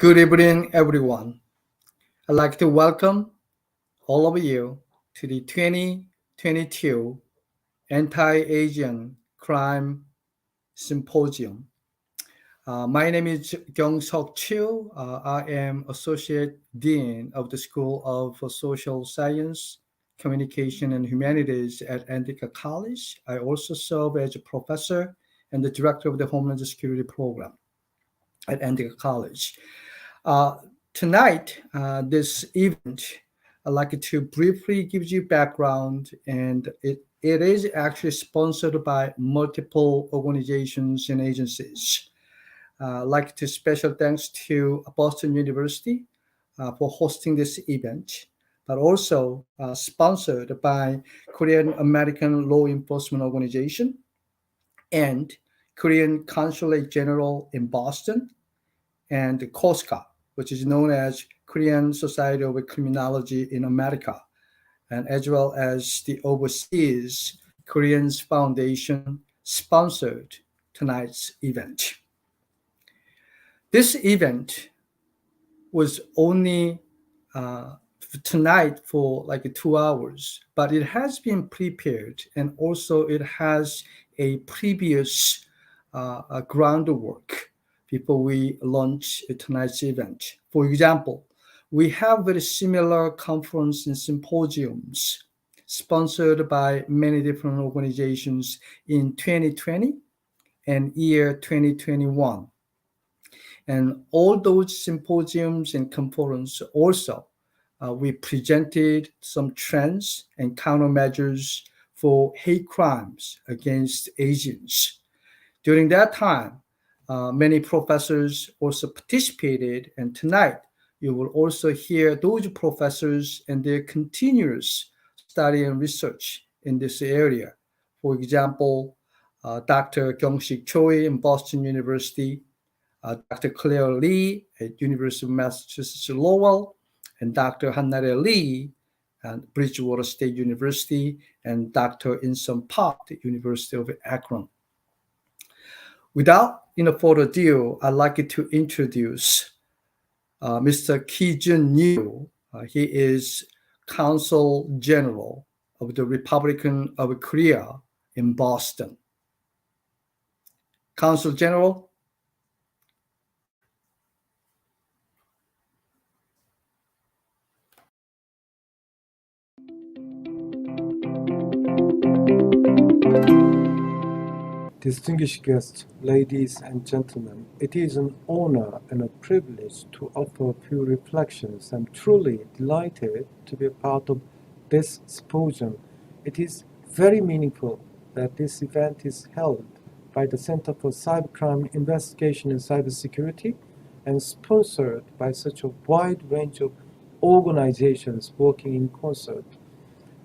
Good evening, everyone. I'd like to welcome all of you to the 2022 Anti-Asian Crime Symposium. My name is Kyung-Sok Chiu. I am Associate Dean of the School of Social Science, Communication, and Humanities at Andika College. I also serve as a professor and the director of the Homeland Security Program at Andika College. Uh, Tonight, this event, I'd like to briefly give you background, and it is actually sponsored by multiple organizations and agencies. Like to special thanks to Boston University for hosting this event, but also sponsored by Korean American Law Enforcement Organization and Korean Consulate General in Boston and the KOSCA, which is known as Korean Society of Criminology in America, and as well as the Overseas Koreans Foundation sponsored tonight's event. This event was only tonight for like 2 hours, but it has been prepared and also it has a previous groundwork before we launch tonight's event. For example, we have very similar conference and symposiums sponsored by many different organizations in 2020 and year 2021. And all those symposiums and conferences also, we presented some trends and countermeasures for hate crimes against Asians. During that time, many professors also participated, and tonight you will also hear those professors and their continuous study and research in this area. For example, Dr. Kyung-Sik Choi in Boston University, Dr. Claire Lee at University of Massachusetts Lowell, and Dr. Hannare Lee at Bridgewater State University, and Dr. Insun Park at University of Akron. Without further ado, I'd like to introduce Mr. Ki Jun Yu. He is Consul General of the Republic of Korea in Boston. Consul General. Distinguished guests, ladies and gentlemen, it is an honor and a privilege to offer a few reflections. I'm truly delighted to be a part of this symposium. It is very meaningful that this event is held by the Center for Cybercrime Investigation and Cybersecurity and sponsored by such a wide range of organizations working in concert.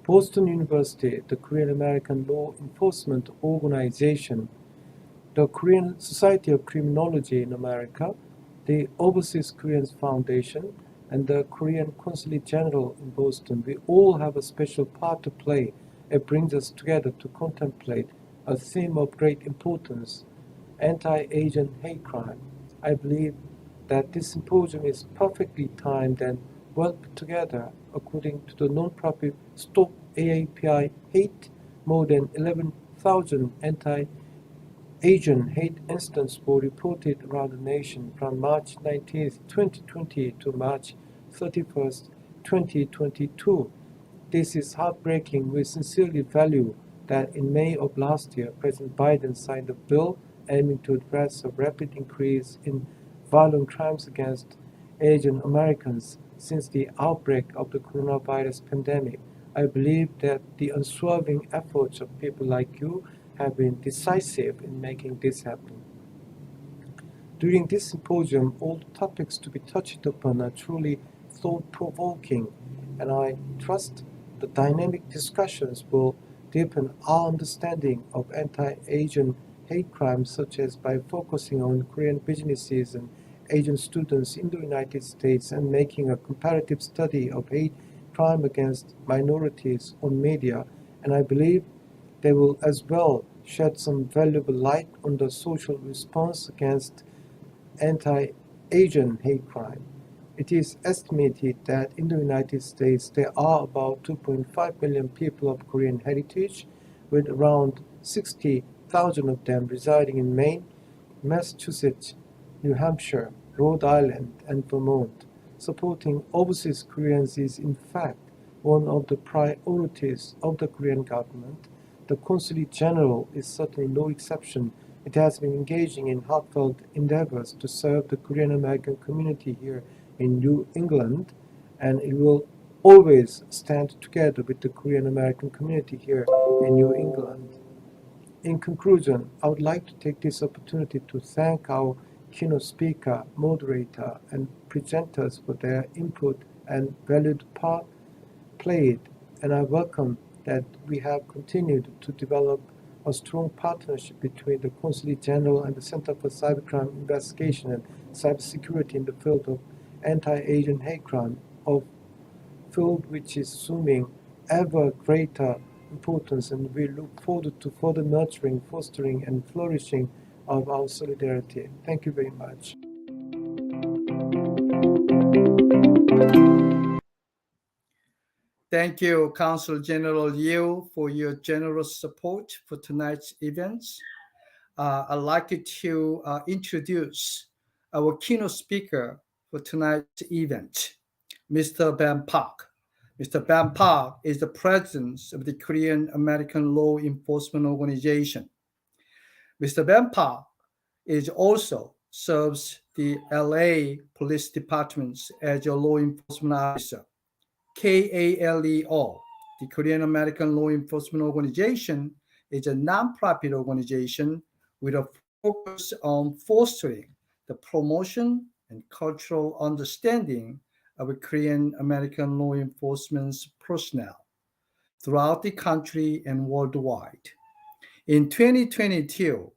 Boston University, the Korean American Law Enforcement Organization, the Korean Society of Criminology in America, the Overseas Koreans Foundation, and the Korean Consulate General in Boston. We all have a special part to play. It brings us together to contemplate a theme of great importance, anti-Asian hate crime. I believe that this symposium is perfectly timed and well put together. According to the non-profit Stop AAPI Hate, more than 11,000 anti-Asian hate incidents were reported around the nation from March 19, 2020 to March 31, 2022. This is heartbreaking. We sincerely value that in May of last year, President Biden signed a bill aiming to address a rapid increase in violent crimes against Asian Americans since the outbreak of the coronavirus pandemic. I believe that the unswerving efforts of people like you have been decisive in making this happen. During this symposium, all the topics to be touched upon are truly thought-provoking, and I trust the dynamic discussions will deepen our understanding of anti-Asian hate crimes, such as by focusing on Korean businesses and Asian students in the United States and making a comparative study of hate crime against minorities on media. And I believe they will as well shed some valuable light on the social response against Asian hate crime. It is estimated that in the United States there are about 2.5 million people of Korean heritage, with around 60,000 of them residing in Maine, Massachusetts, New Hampshire, Rhode Island, and Vermont. Supporting overseas Koreans is, in fact, one of the priorities of the Korean government. The Consulate General is certainly no exception. It has been engaging in heartfelt endeavors to serve the Korean American community here in New England, and it will always stand together with the Korean American community here in New England. In conclusion, I would like to take this opportunity to thank our keynote speaker, moderator, and presenters for their input and valued part played, and I welcome that we have continued to develop a strong partnership between the Consulate General and the Center for Cybercrime Investigation and Cybersecurity in the field of anti-Asian hate crime, a field which is assuming ever greater importance, and we look forward to further nurturing, fostering, and flourishing of our solidarity. Thank you very much. Thank you, Consul General Liu, for your generous support for tonight's events. I'd like to introduce our keynote speaker for tonight's event, Mr. Ben Park. Mr. Ben Park is the president of the Korean American Law Enforcement Organization. Mr. Ben Park is also serves the LA Police Department as a law enforcement officer. KALEO, the Korean American Law Enforcement Organization, is a nonprofit organization with a focus on fostering the promotion and cultural understanding of Korean American law enforcement personnel throughout the country and worldwide. In 2022,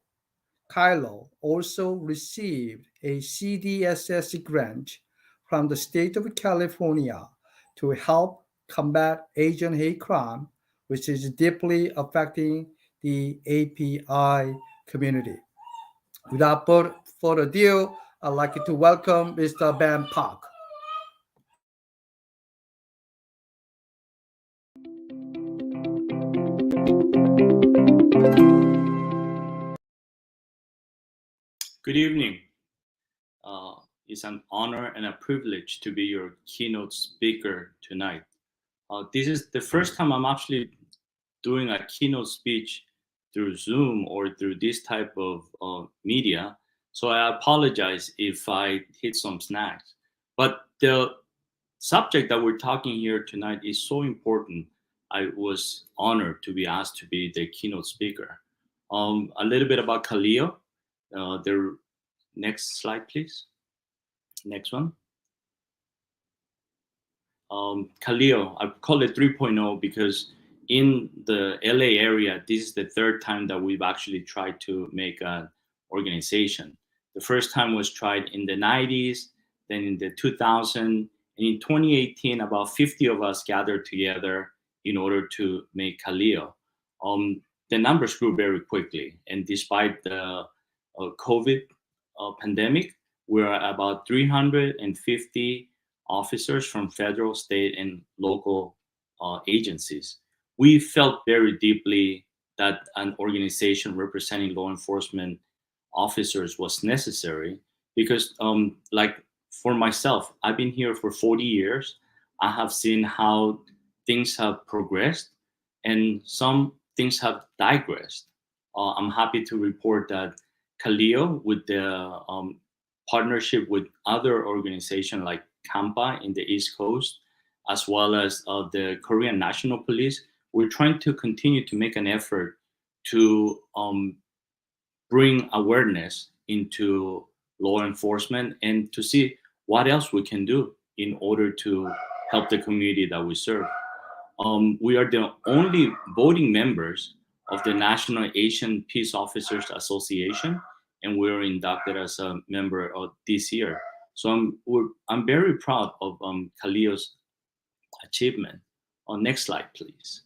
Kylo also received a CDSS grant from the state of California to help combat Asian hate crime, which is deeply affecting the API community. Without further ado, I'd like to welcome Mr. Ben Park. Good evening. It's an honor and a privilege to be your keynote speaker tonight. This is the first time I'm actually doing a keynote speech through Zoom or through this type of media. So I apologize if I hit some snags. But the subject that we're talking here tonight is so important. I was honored to be asked to be the keynote speaker. A little bit about Kaleo. The next slide, please. Next one. Kaleo, I call it 3.0 because in the LA area, this is the third time that we've actually tried to make an organization. The first time was tried in the 90s, then in the 2000s, and in 2018, about 50 of us gathered together in order to make Kaleo. The numbers grew very quickly, and despite the COVID pandemic, we're about 350 officers from federal, state, and local agencies. We felt very deeply that an organization representing law enforcement officers was necessary because, like for myself, I've been here for 40 years. I have seen how things have progressed and some things have digressed. I'm happy to report that Kaleo, with the partnership with other organizations like Kampa in the East Coast, as well as the Korean National Police, we're trying to continue to make an effort to bring awareness into law enforcement and to see what else we can do in order to help the community that we serve. We are the only voting members of the National Asian Peace Officers Association, and we were inducted as a member of this year. So I'm very proud of Kaleo's achievement. Next slide, please.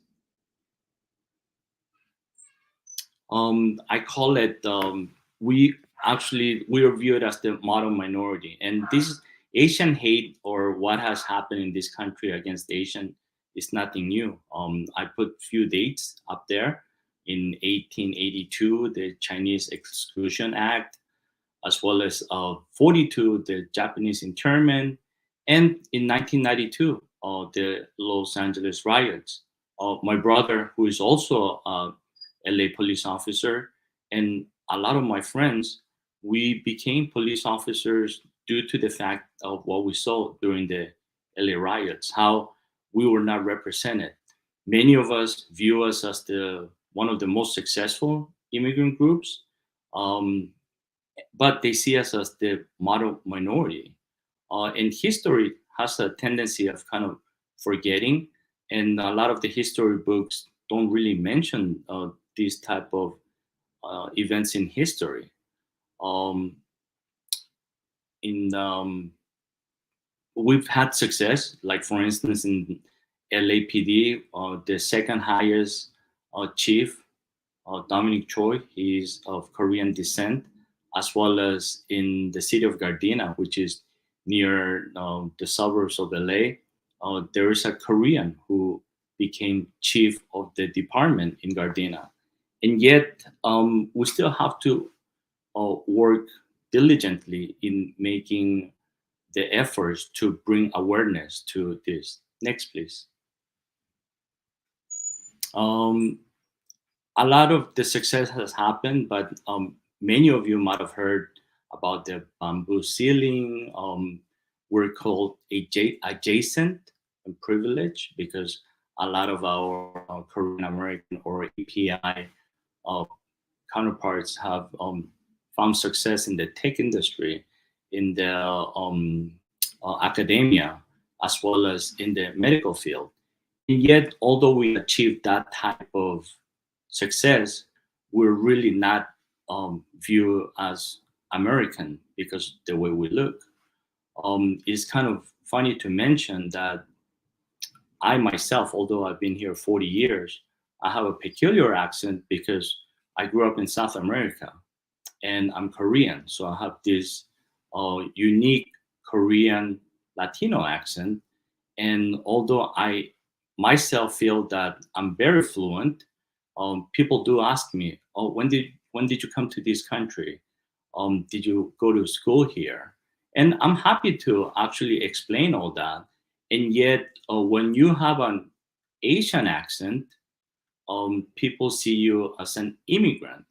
I call it we actually we are viewed as the model minority. And this Asian hate, or what has happened in this country against Asian, is nothing new. I put few dates up there. In 1882, the Chinese Exclusion Act, as well as 42, the Japanese internment, and in 1992, the Los Angeles riots. My brother, who is also a LA police officer, and a lot of my friends, we became police officers due to the fact of what we saw during the LA riots, how we were not represented. Many of us view us as the one of the most successful immigrant groups, um, but they see us as the model minority. And history has a tendency of kind of forgetting, and a lot of the history books don't really mention these type of events in history. Um, in We've had success, like for instance in LAPD, the second highest chief, Dominic Choi, he is of Korean descent, as well as in the city of Gardena, which is near the suburbs of LA. There is a Korean who became chief of the department in Gardena. And yet, we still have to work diligently in making the efforts to bring awareness to this. Next, please. Um, a lot of the success has happened, but many of you might have heard about the bamboo ceiling. We're called adjacent and privileged because a lot of our Korean American or API uh, counterparts have found success in the tech industry, in the academia, as well as in the medical field. And yet, although we achieved that type of success, we're really not viewed as American because the way we look. It's kind of funny to mention that I myself, although I've been here 40 years, I have a peculiar accent because I grew up in South America and I'm Korean. So I have this unique Korean Latino accent. And although I myself feel that I'm very fluent, people do ask me, "Oh, when did you come to this country? Did you go to school here?" And I'm happy to actually explain all that. And yet, when you have an Asian accent, people see you as an immigrant.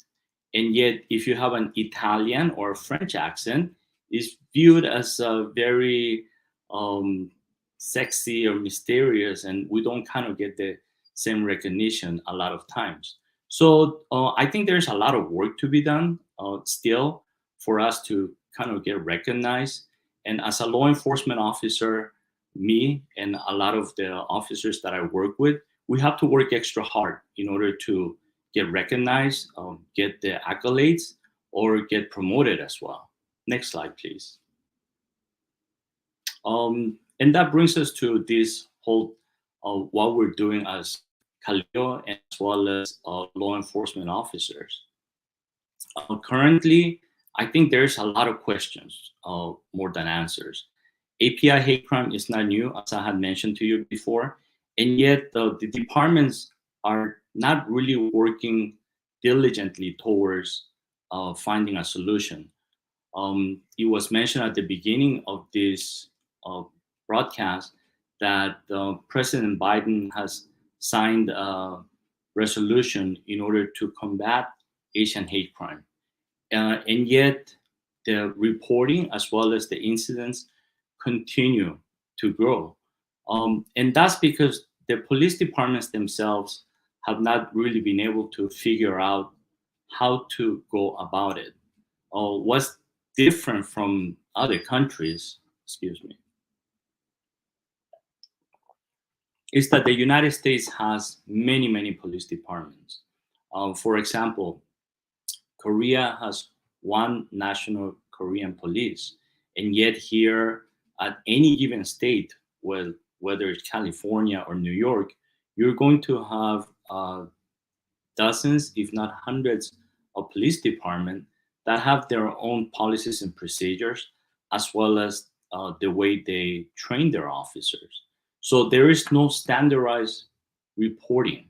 And yet, if you have an Italian or French accent, it's viewed as a very um, sexy or mysterious, and we don't kind of get the same recognition a lot of times. So I think there's a lot of work to be done still for us to kind of get recognized. And as a law enforcement officer, me and a lot of the officers that I work with, we have to work extra hard in order to get recognized, get the accolades, or get promoted as well. Next slide, please. And that brings us to this whole what we're doing as Kaleo as well as law enforcement officers. Currently, I think there's a lot of questions more than answers. API hate crime is not new, as I had mentioned to you before, and yet the departments are not really working diligently towards finding a solution. It was mentioned at the beginning of this uh, broadcast that President Biden has signed a resolution in order to combat Asian hate crime. And yet, the reporting as well as the incidents continue to grow. And that's because the police departments themselves have not really been able to figure out how to go about it. What's different from other countries, excuse me, is that the United States has many, many police departments. For example, Korea has one national Korean police, and yet here at any given state, well, whether it's California or New York, you're going to have dozens, if not hundreds, of police departments that have their own policies and procedures, as well as the way they train their officers. So there is no standardized reporting.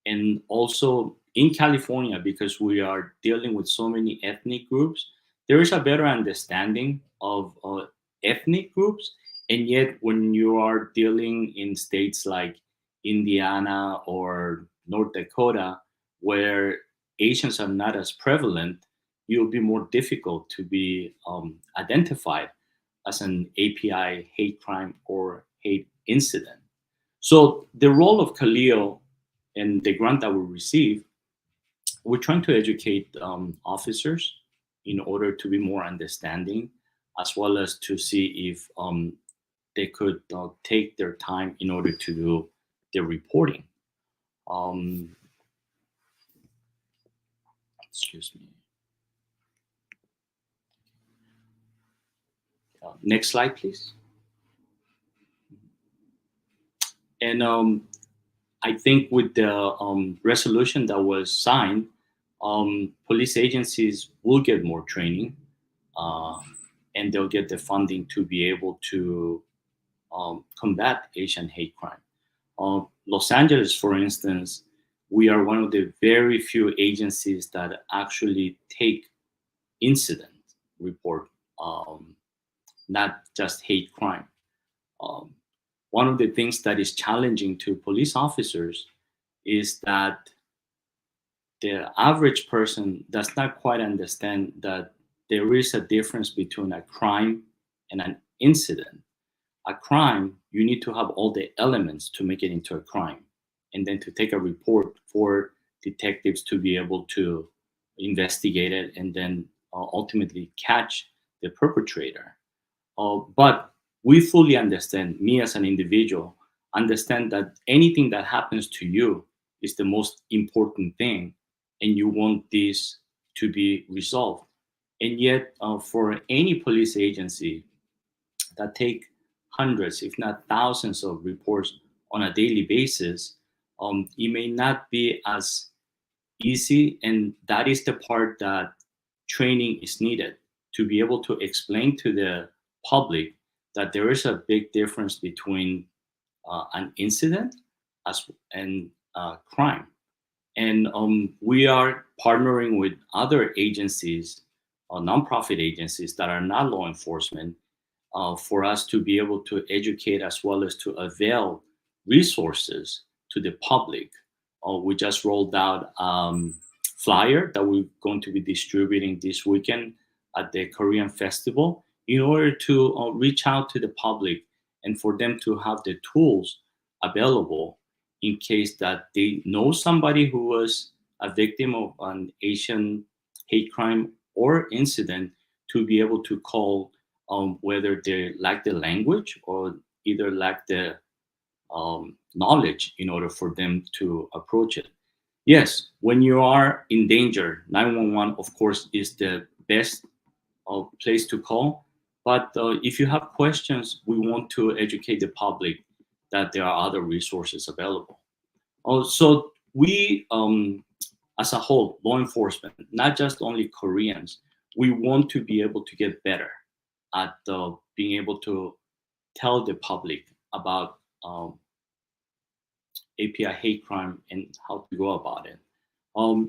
And also in California, because we are dealing with so many ethnic groups, there is a better understanding of ethnic groups. And yet, when you are dealing in states like Indiana or North Dakota, where Asians are not as prevalent, you'll be more difficult to be identified as an API hate crime or hate incident. So the role of Khalil and the grant that we receive, we're trying to educate officers in order to be more understanding, as well as to see if they could take their time in order to do their reporting. Um, excuse me. Next slide, please. And I think with the resolution that was signed, police agencies will get more training, uh, and they'll get the funding to be able to combat Asian hate crime. Los Angeles, for instance, we are one of the very few agencies that actually take incident report, not just hate crime. Um, One of the things that is challenging to police officers is that the average person does not quite understand that there is a difference between a crime and an incident. A crime, you need to have all the elements to make it into a crime, and then to take a report for detectives to be able to investigate it and then ultimately catch the perpetrator. But we fully understand, me as an individual, understand that anything that happens to you is the most important thing, and you want this to be resolved. And yet, for any police agency that take hundreds, if not thousands, of reports on a daily basis, it may not be as easy, and that is the part that training is needed to be able to explain to the public that there is a big difference between an incident as and crime. And we are partnering with other agencies, nonprofit agencies that are not law enforcement, for us to be able to educate as well as to avail resources to the public. We just rolled out flyer that we're going to be distributing this weekend at the Korean Festival in order to reach out to the public and for them to have the tools available in case that they know somebody who was a victim of an Asian hate crime or incident, to be able to call, whether they lack the language or either lack the knowledge in order for them to approach it. Yes, when you are in danger, 911, of course, is the best place to call. But if you have questions, we want to educate the public that there are other resources available. So we, as a whole, law enforcement, not just only Koreans, we want to be able to get better at being able to tell the public about API hate crime and how to go about it.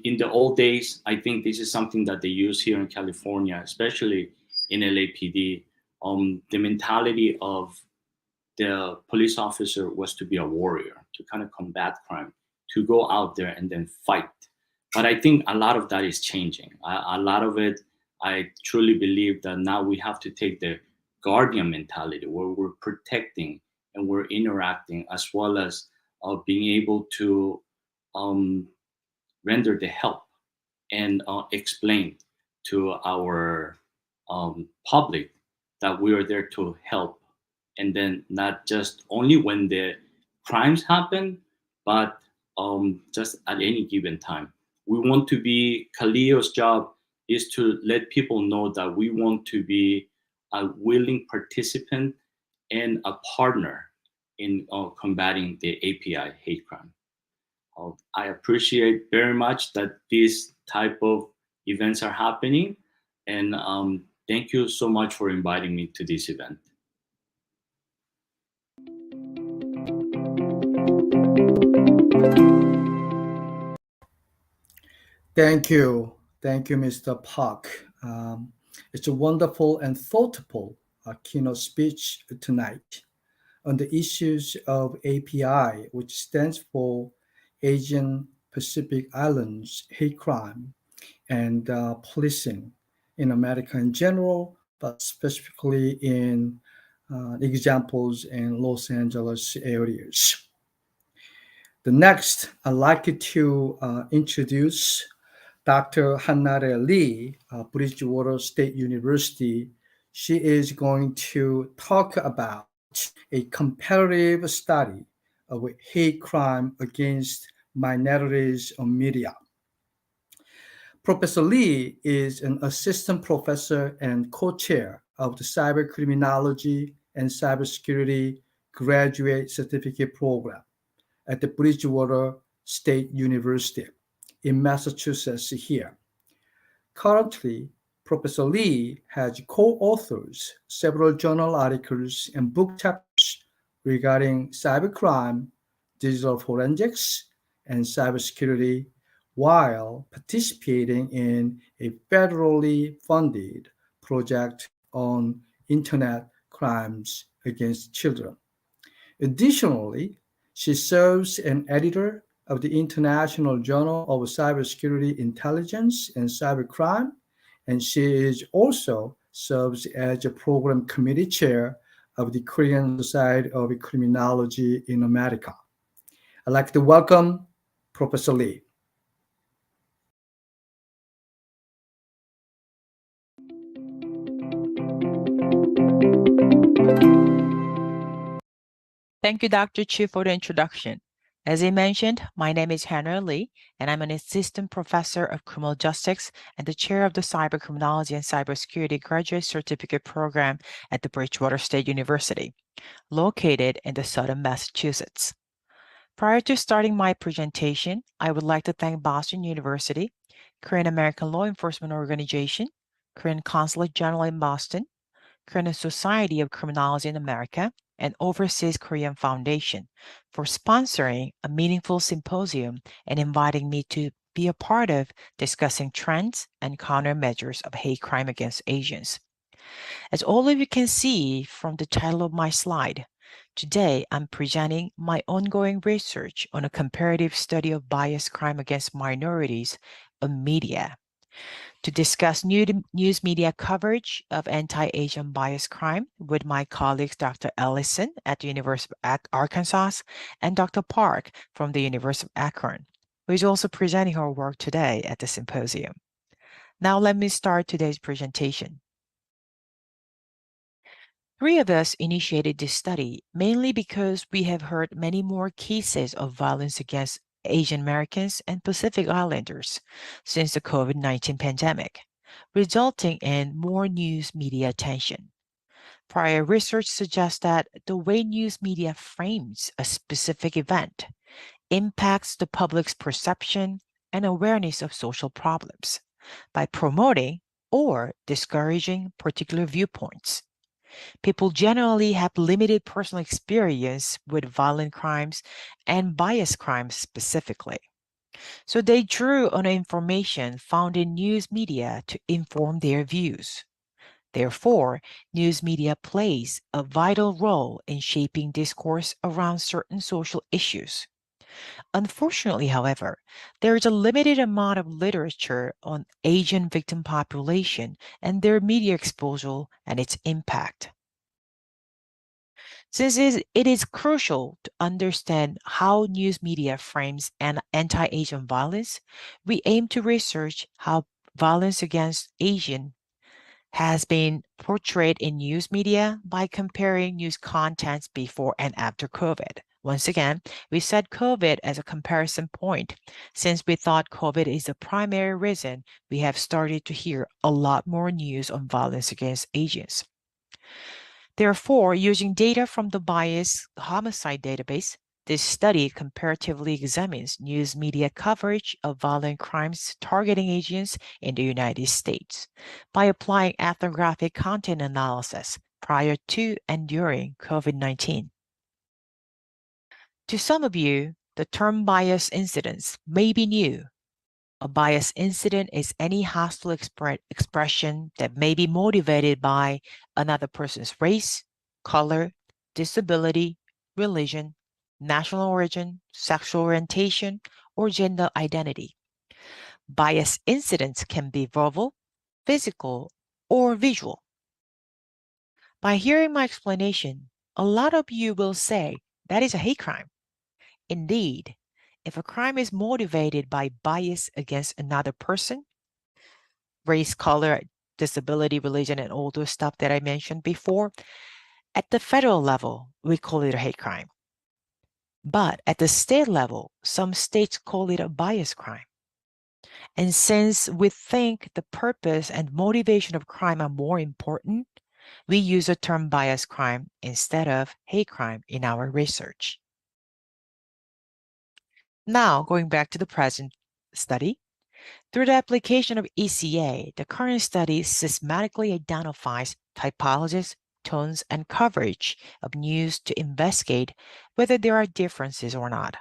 In the old days, I think this is something that they use here in California, especially in LAPD. The mentality of the police officer was to be a warrior, to kind of combat crime, to go out there and then fight. But I think a lot of that is changing. A lot of it, I truly believe that now we have to take the guardian mentality, where we're protecting and we're interacting, as well as being able to um, render the help and explain to our public that we are there to help, and then not just only when the crimes happen, but just at any given time. We want to be, Khalil's job is to let people know that we want to be a willing participant and a partner in combating the API hate crime. I appreciate very much that these type of events are happening. And thank you so much for inviting me to this event. Thank you. Thank you, Mr. Park. It's a wonderful and thoughtful keynote speech tonight on the issues of API, which stands for Asian Pacific Islands hate crime and policing in America in general, but specifically in examples in Los Angeles areas. The next, I'd like to introduce Dr. Hannare Lee, Bridgewater State University. She is going to talk about a comparative study of hate crime against minorities on media. Professor Lee is an assistant professor and co-chair of the Cybercriminology and Cybersecurity Graduate Certificate Program at the Bridgewater State University in Massachusetts here. Currently, Professor Lee has co-authored several journal articles and book chapters regarding cybercrime, digital forensics, and cybersecurity while participating in a federally funded project on internet crimes against children. Additionally, she serves as an editor of the International Journal of Cybersecurity Intelligence and Cybercrime, and she is also serves as a program committee chair of the Korean Society of Criminology in America. I'd like to welcome Professor Lee. Thank you, Dr. Chu, for the introduction. As I mentioned, my name is Hannah Lee, and I'm an assistant professor of criminal justice and the chair of the Cybercriminology and Cybersecurity Graduate Certificate Program at the Bridgewater State University, located in the southern Massachusetts. Prior to starting my presentation, I would like to thank Boston University, Korean American Law Enforcement Organization, Korean Consulate General in Boston, Korean Society of Criminology in America, and Overseas Korean Foundation for sponsoring a meaningful symposium and inviting me to be a part of discussing trends and countermeasures of hate crime against Asians. As all of you can see from the title of my slide, today I'm presenting my ongoing research on a comparative study of biased crime against minorities on media. To discuss news media coverage of anti-Asian bias crime with my colleagues Dr. Ellison at the University of Arkansas and Dr. Park from the University of Akron, who is also presenting her work today at the symposium. Now let me start today's presentation. Three of us initiated this study mainly because we have heard many more cases of violence against Asian Americans and Pacific Islanders since the COVID-19 pandemic, resulting in more news media attention. Prior research suggests that the way news media frames a specific event impacts the public's perception and awareness of social problems by promoting or discouraging particular viewpoints. People generally have limited personal experience with violent crimes and biased crimes specifically. So they drew on information found in news media to inform their views. Therefore, news media plays a vital role in shaping discourse around certain social issues. Unfortunately, however, there is a limited amount of literature on Asian victim population and their media exposure and its impact. Since it is crucial to understand how news media frames anti-Asian violence, we aim to research how violence against Asian has been portrayed in news media by comparing news contents before and after COVID. Once again, we set COVID as a comparison point since we thought COVID is the primary reason we have started to hear a lot more news on violence against Asians. Therefore, using data from the bias homicide database, This study comparatively examines news media coverage of violent crimes targeting Asians in the United States by applying ethnographic content analysis prior to and during COVID-19. To some of you, the term bias incidents may be new. A bias incident is any hostile expression that may be motivated by another person's race, color, disability, religion, national origin, sexual orientation, or gender identity. Bias incidents can be verbal, physical, or visual. By hearing my explanation, a lot of you will say that is a hate crime. Indeed, if a crime is motivated by bias against another person, race, color, disability, religion, and all those stuff that I mentioned before, at the federal level, we call it a hate crime. But at the state level, some states call it a bias crime. And since we think the purpose and motivation of crime are more important, we use the term bias crime instead of hate crime in our research. Now, going back to the present study, through the application of ECA, the current study systematically identifies typologies, tones, and coverage of news to investigate whether there are differences or not.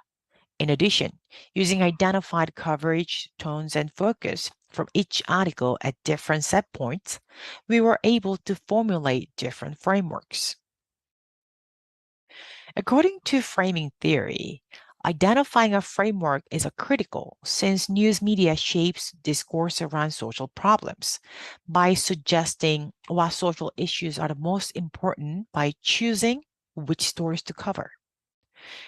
In addition, using identified coverage, tones, and focus from each article at different set points, we were able to formulate different frameworks. According to framing theory, identifying a framework is critical since news media shapes discourse around social problems by suggesting what social issues are the most important by choosing which stories to cover,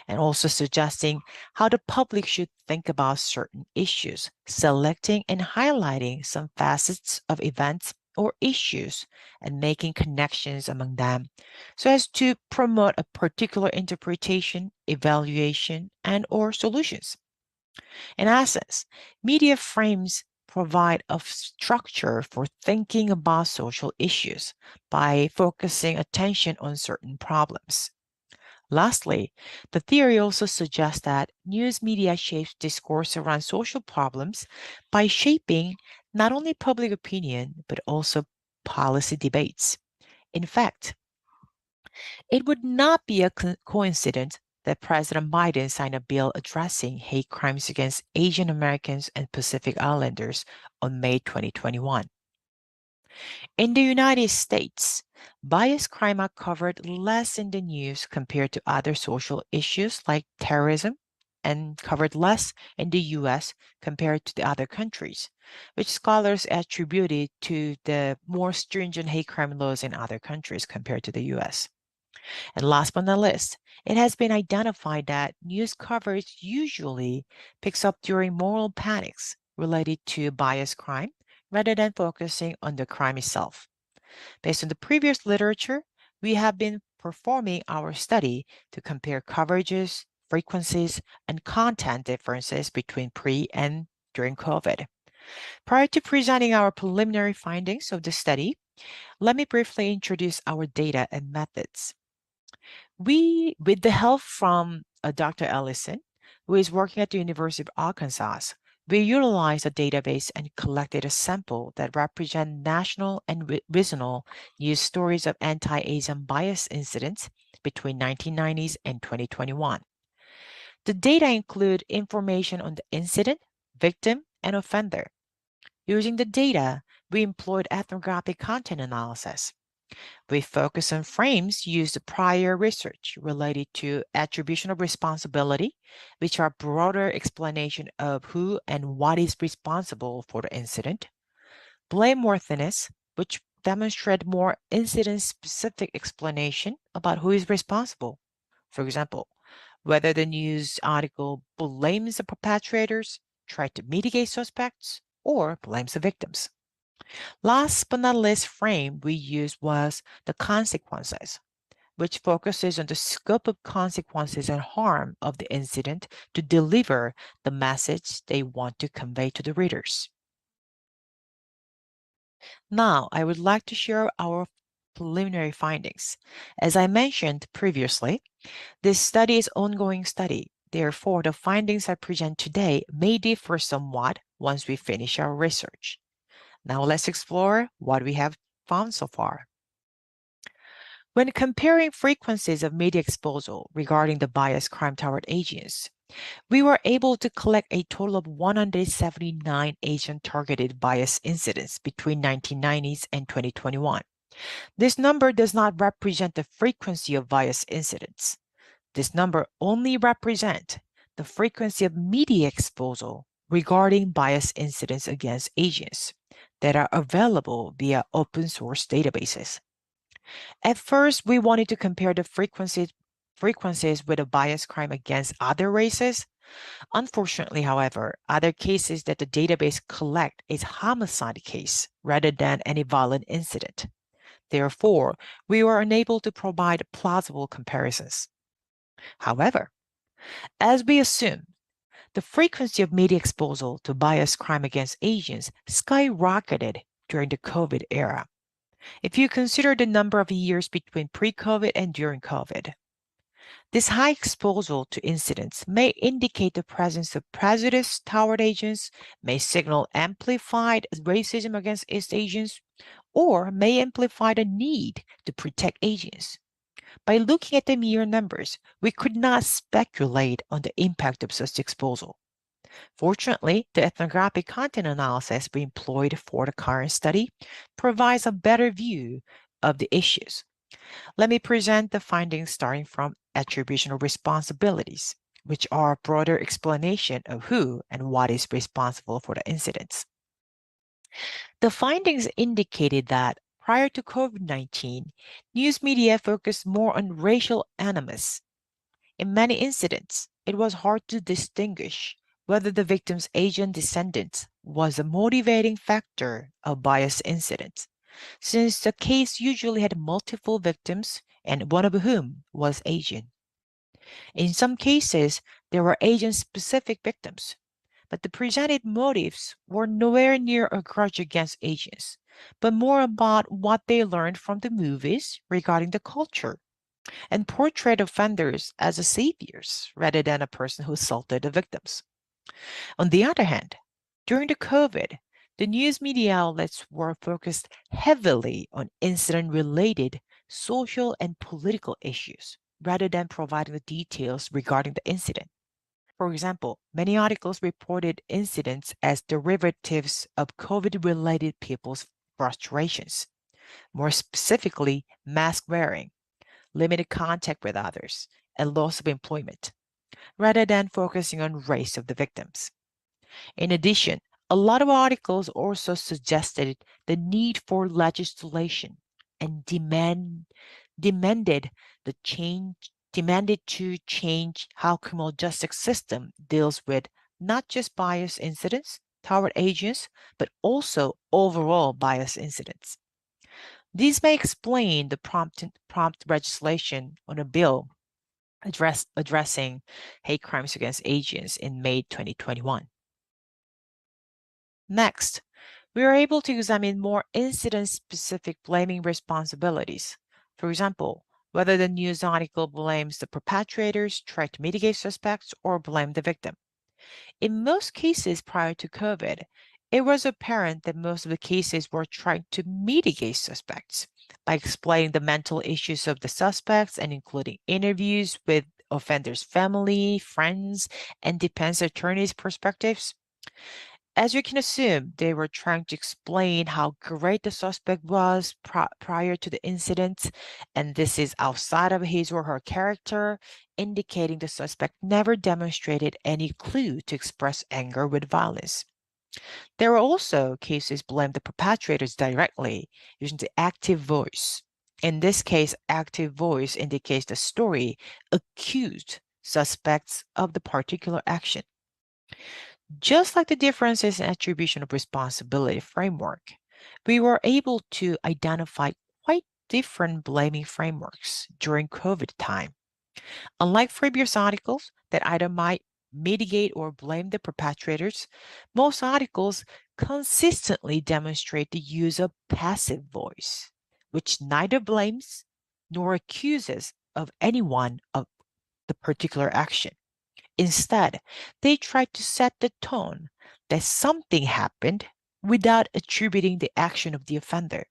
and also suggesting how the public should think about certain issues, selecting and highlighting some facets of events or issues and making connections among them so as to promote a particular interpretation, evaluation, and or solutions. In essence, media frames provide a structure for thinking about social issues by focusing attention on certain problems. Lastly, the theory also suggests that news media shapes discourse around social problems by shaping not only public opinion, but also policy debates. In fact, it would not be a coincidence that President Biden signed a bill addressing hate crimes against Asian Americans and Pacific Islanders on May 2021. In the United States, bias crime are covered less in the news compared to other social issues like terrorism, and covered less in the US compared to the other countries, which scholars attributed to the more stringent hate crime laws in other countries compared to the US. And last but not least, it has been identified that news coverage usually picks up during moral panics related to bias crime rather than focusing on the crime itself. Based on the previous literature, we have been performing our study to compare coverages, frequencies, and content differences between pre and during COVID. Prior to presenting our preliminary findings of the study, let me briefly introduce our data and methods. With the help from Dr. Ellison, who is working at the University of Arkansas, we utilized a database and collected a sample that represent national and regional news stories of anti-Asian bias incidents between 1990s and 2021. The data include information on the incident, victim, and offender. Using the data, we employed ethnographic content analysis. We focus on frames used prior research related to attribution of responsibility, which are broader explanation of who and what is responsible for the incident, blameworthiness, which demonstrate more incident-specific explanation about who is responsible. For example, whether the news article blames the perpetrators, tries to mitigate suspects, or blames the victims. Last but not least frame we used was the consequences, which focuses on the scope of consequences and harm of the incident to deliver the message they want to convey to the readers. Now, I would like to share our preliminary findings. As I mentioned previously, this study is an ongoing study. Therefore, the findings I present today may differ somewhat once we finish our research. Now let's explore what we have found so far. When comparing frequencies of media exposure regarding the bias crime toward Asians, we were able to collect a total of 179 Asian-targeted bias incidents between 1990s and 2021. This number does not represent the frequency of bias incidents. This number only represents the frequency of media exposure regarding bias incidents against Asians that are available via open source databases. At first, we wanted to compare the frequencies with a bias crime against other races. Unfortunately, however, other cases that the database collect is homicide case rather than any violent incident. Therefore, we were unable to provide plausible comparisons. However, as we assume, the frequency of media exposure to bias crime against Asians skyrocketed during the COVID era. If you consider the number of years between pre-COVID and during COVID, this high exposure to incidents may indicate the presence of prejudice toward Asians, may signal amplified racism against East Asians, or may amplify the need to protect Asians. By looking at the mere numbers, we could not speculate on the impact of such exposure. Fortunately, the ethnographic content analysis we employed for the current study provides a better view of the issues. Let me present the findings starting from attributional responsibilities, which are a broader explanation of who and what is responsible for the incidents. The findings indicated that prior to COVID-19, news media focused more on racial animus. In many incidents, it was hard to distinguish whether the victim's Asian descendants was a motivating factor of bias incidents, since the case usually had multiple victims and one of whom was Asian. In some cases, there were Asian-specific victims, but the presented motives were nowhere near a grudge against Asians, but more about what they learned from the movies regarding the culture and portrayed offenders as the saviors rather than a person who assaulted the victims. On the other hand, during the COVID, the news media outlets were focused heavily on incident-related social and political issues rather than providing the details regarding the incident. For example, many articles reported incidents as derivatives of COVID-related people's frustrations, more specifically, mask wearing, limited contact with others, and loss of employment, rather than focusing on race of the victims. In addition, a lot of articles also suggested the need for legislation and demanded to change how criminal justice system deals with not just bias incidents toward Asians, but also overall bias incidents. These may explain the prompt legislation on a bill addressing hate crimes against Asians in May 2021. Next, we are able to examine more incident-specific blaming responsibilities. For example, whether the news article blames the perpetrators, try to mitigate suspects, or blame the victim. In most cases prior to COVID, it was apparent that most of the cases were trying to mitigate suspects by explaining the mental issues of the suspects and including interviews with offenders' family, friends, and defense attorneys' perspectives. As you can assume, they were trying to explain how great the suspect was prior to the incident, and this is outside of his or her character, indicating the suspect never demonstrated any clue to express anger with violence. There were also cases blamed the perpetrators directly using the active voice. In this case, active voice indicates the story accused suspects of the particular action. Just like the differences in attribution of responsibility framework, we were able to identify quite different blaming frameworks during COVID time. Unlike previous articles that either might mitigate or blame the perpetrators, most articles consistently demonstrate the use of passive voice, which neither blames nor accuses of anyone of the particular action. Instead, they try to set the tone that something happened without attributing the action of the offender.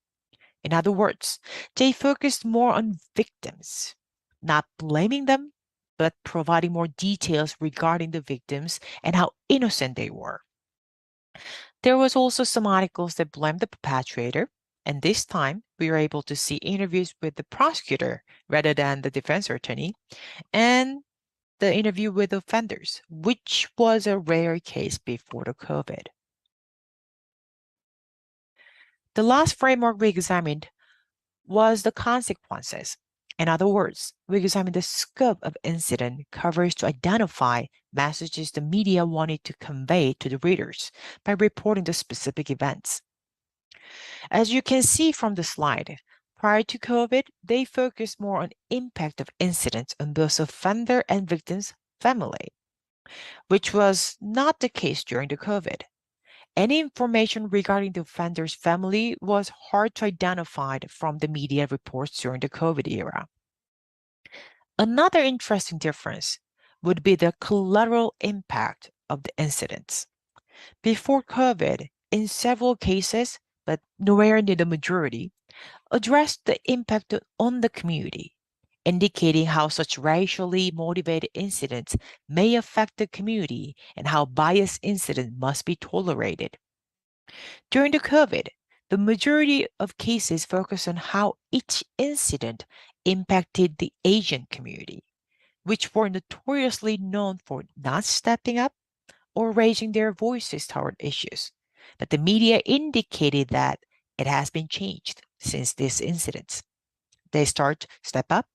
In other words, they focused more on victims, not blaming them, but providing more details regarding the victims and how innocent they were. There was also some articles that blamed the perpetrator, and this time we were able to see interviews with the prosecutor rather than the defense attorney, and the interview with offenders, which was a rare case before the COVID. The last framework we examined was the consequences. In other words, we examined the scope of incident coverage to identify messages the media wanted to convey to the readers by reporting the specific events. As you can see from the slide, prior to COVID, they focused more on impact of incidents on both offender and victim's family, which was not the case during the COVID. Any information regarding the offender's family was hard to identify from the media reports during the COVID era. Another interesting difference would be the collateral impact of the incidents. Before COVID, in several cases, but nowhere near the majority, addressed the impact on the community, indicating how such racially motivated incidents may affect the community and how biased incidents must be tolerated. During the COVID, the majority of cases focus on how each incident impacted the Asian community, which were notoriously known for not stepping up or raising their voices toward issues. But the media indicated that it has been changed since these incidents. They start step up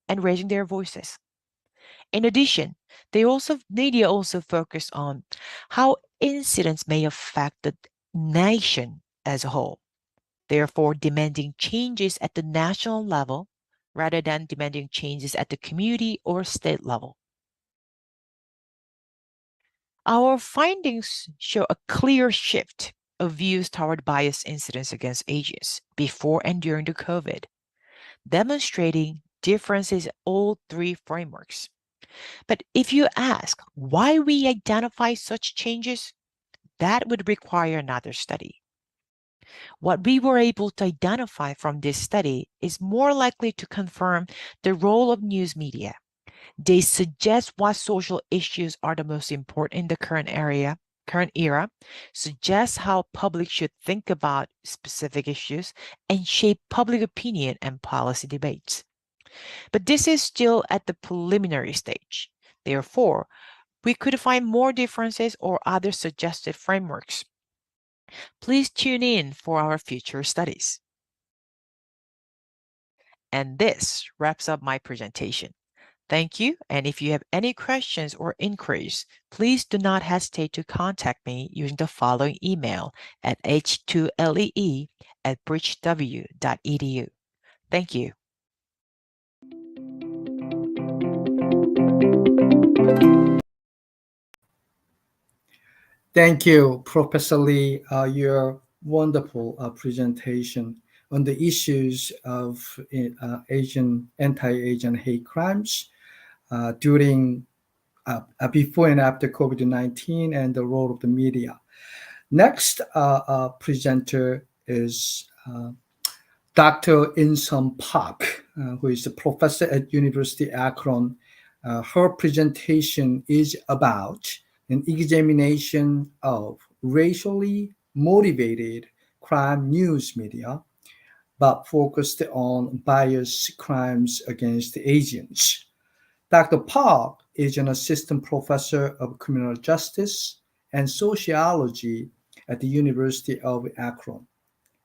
and raising their voices. In addition, media also focus on how incidents may affect the nation as a whole, therefore demanding changes at the national level rather than demanding changes at the community or state level. Our findings show a clear shift of views toward bias incidents against Asians before and during the COVID, demonstrating differences in all three frameworks. But if you ask why we identify such changes, that would require another study. What we were able to identify from this study is more likely to confirm the role of news media. They suggest what social issues are the most important in the current era, suggest how public should think about specific issues, and shape public opinion and policy debates. But this is still at the preliminary stage. Therefore, we could find more differences or other suggested frameworks. Please tune in for our future studies. And this wraps up my presentation. Thank you, and if you have any questions or inquiries, please do not hesitate to contact me using the following email at h2lee@bridgew.edu. Thank you. Thank you, Professor Lee. Your wonderful presentation on the issues of Asian anti-Asian hate crimes during before and after COVID-19 and the role of the media. Next presenter is Dr. Insum Park, who is a professor at University Akron. Her presentation is about an examination of racially motivated crime news media, but focused on biased crimes against Asians. Dr. Park is an assistant professor of criminal justice and sociology at the University of Akron.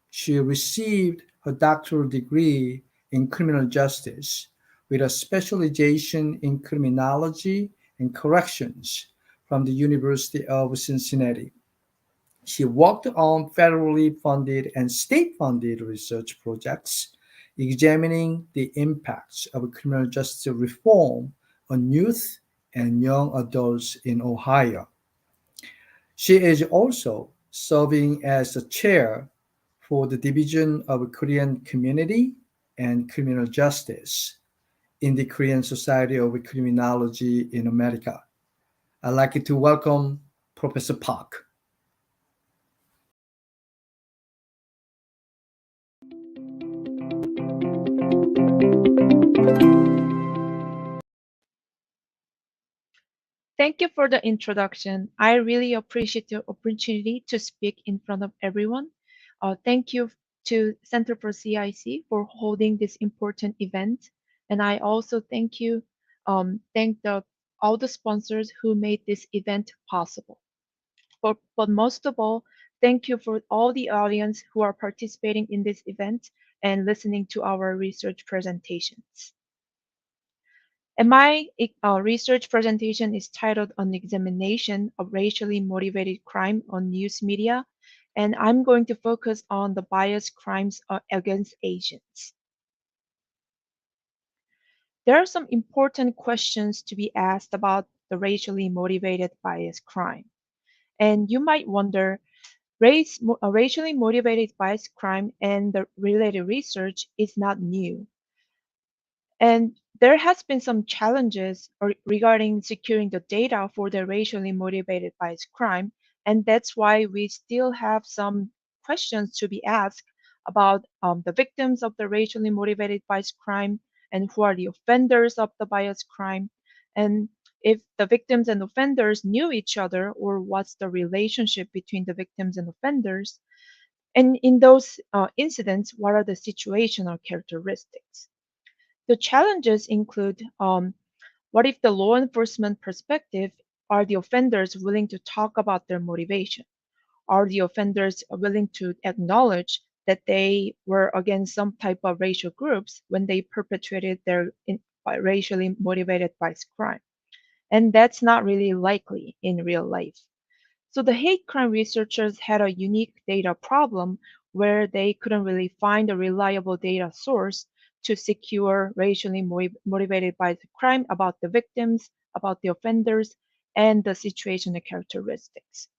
She received her doctoral degree in criminal justice with a specialization in criminology and corrections from the University of Cincinnati. She worked on federally funded and state funded research projects examining the impacts of criminal justice reform on youth and young adults in Ohio. She is also serving as the chair for the Division of Korean Community and Criminal Justice in the Korean Society of Criminology in America. I'd like to welcome Professor Park. Thank you for the introduction. I really appreciate the opportunity to speak in front of everyone. Thank you to Center for CIC for holding this important event. And I also thank all the sponsors who made this event possible. But most of all, thank you for all the audience who are participating in this event and listening to our research presentations. And my research presentation is titled An Examination of Racially Motivated Crime on News Media, and I'm going to focus on the biased crimes against Asians. There are some important questions to be asked about the racially motivated biased crime. And you might wonder, racially motivated biased crime and the related research is not new. And there has been some challenges regarding securing the data for the racially motivated bias crime, and that's why we still have some questions to be asked about the victims of the racially motivated bias crime and who are the offenders of the bias crime, and if the victims and offenders knew each other or what's the relationship between the victims and offenders, and in those incidents, what are the situational characteristics. The challenges include what if the law enforcement perspective, are the offenders willing to talk about their motivation? Are the offenders willing to acknowledge that they were against some type of racial groups when they perpetrated their racially motivated vice crime? And that's not really likely in real life. So the hate crime researchers had a unique data problem where they couldn't really find a reliable data source to secure racially motivated by the crime about the victims, about the offenders, and the situational characteristics.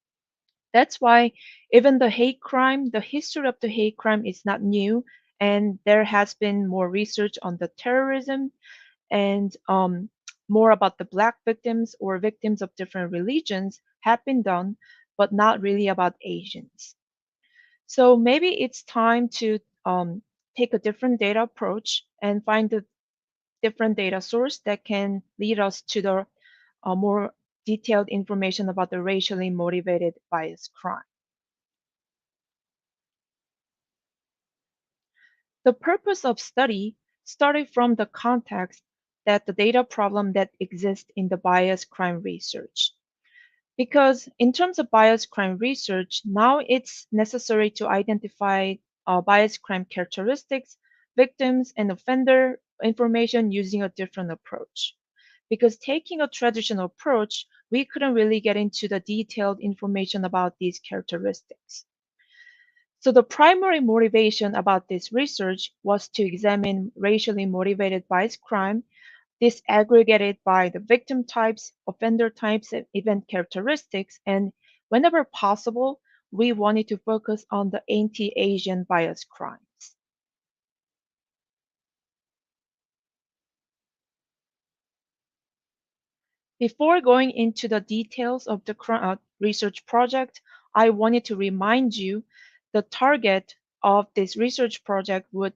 That's why even the history of the hate crime is not new, and there has been more research on the terrorism and more about the Black victims or victims of different religions have been done, but not really about Asians. So maybe it's time to take a different data approach and find a different data source that can lead us to the more detailed information about the racially motivated bias crime. The purpose of study started from the context that the data problem that exists in the bias crime research. Because in terms of bias crime research, now it's necessary to identify bias crime characteristics, victims, and offender information using a different approach. Because taking a traditional approach, we couldn't really get into the detailed information about these characteristics. So the primary motivation about this research was to examine racially motivated bias crime disaggregated by the victim types, offender types, and event characteristics. And whenever possible, we wanted to focus on the anti-Asian bias crimes. Before going into the details of the research project, I wanted to remind you the target of this research project would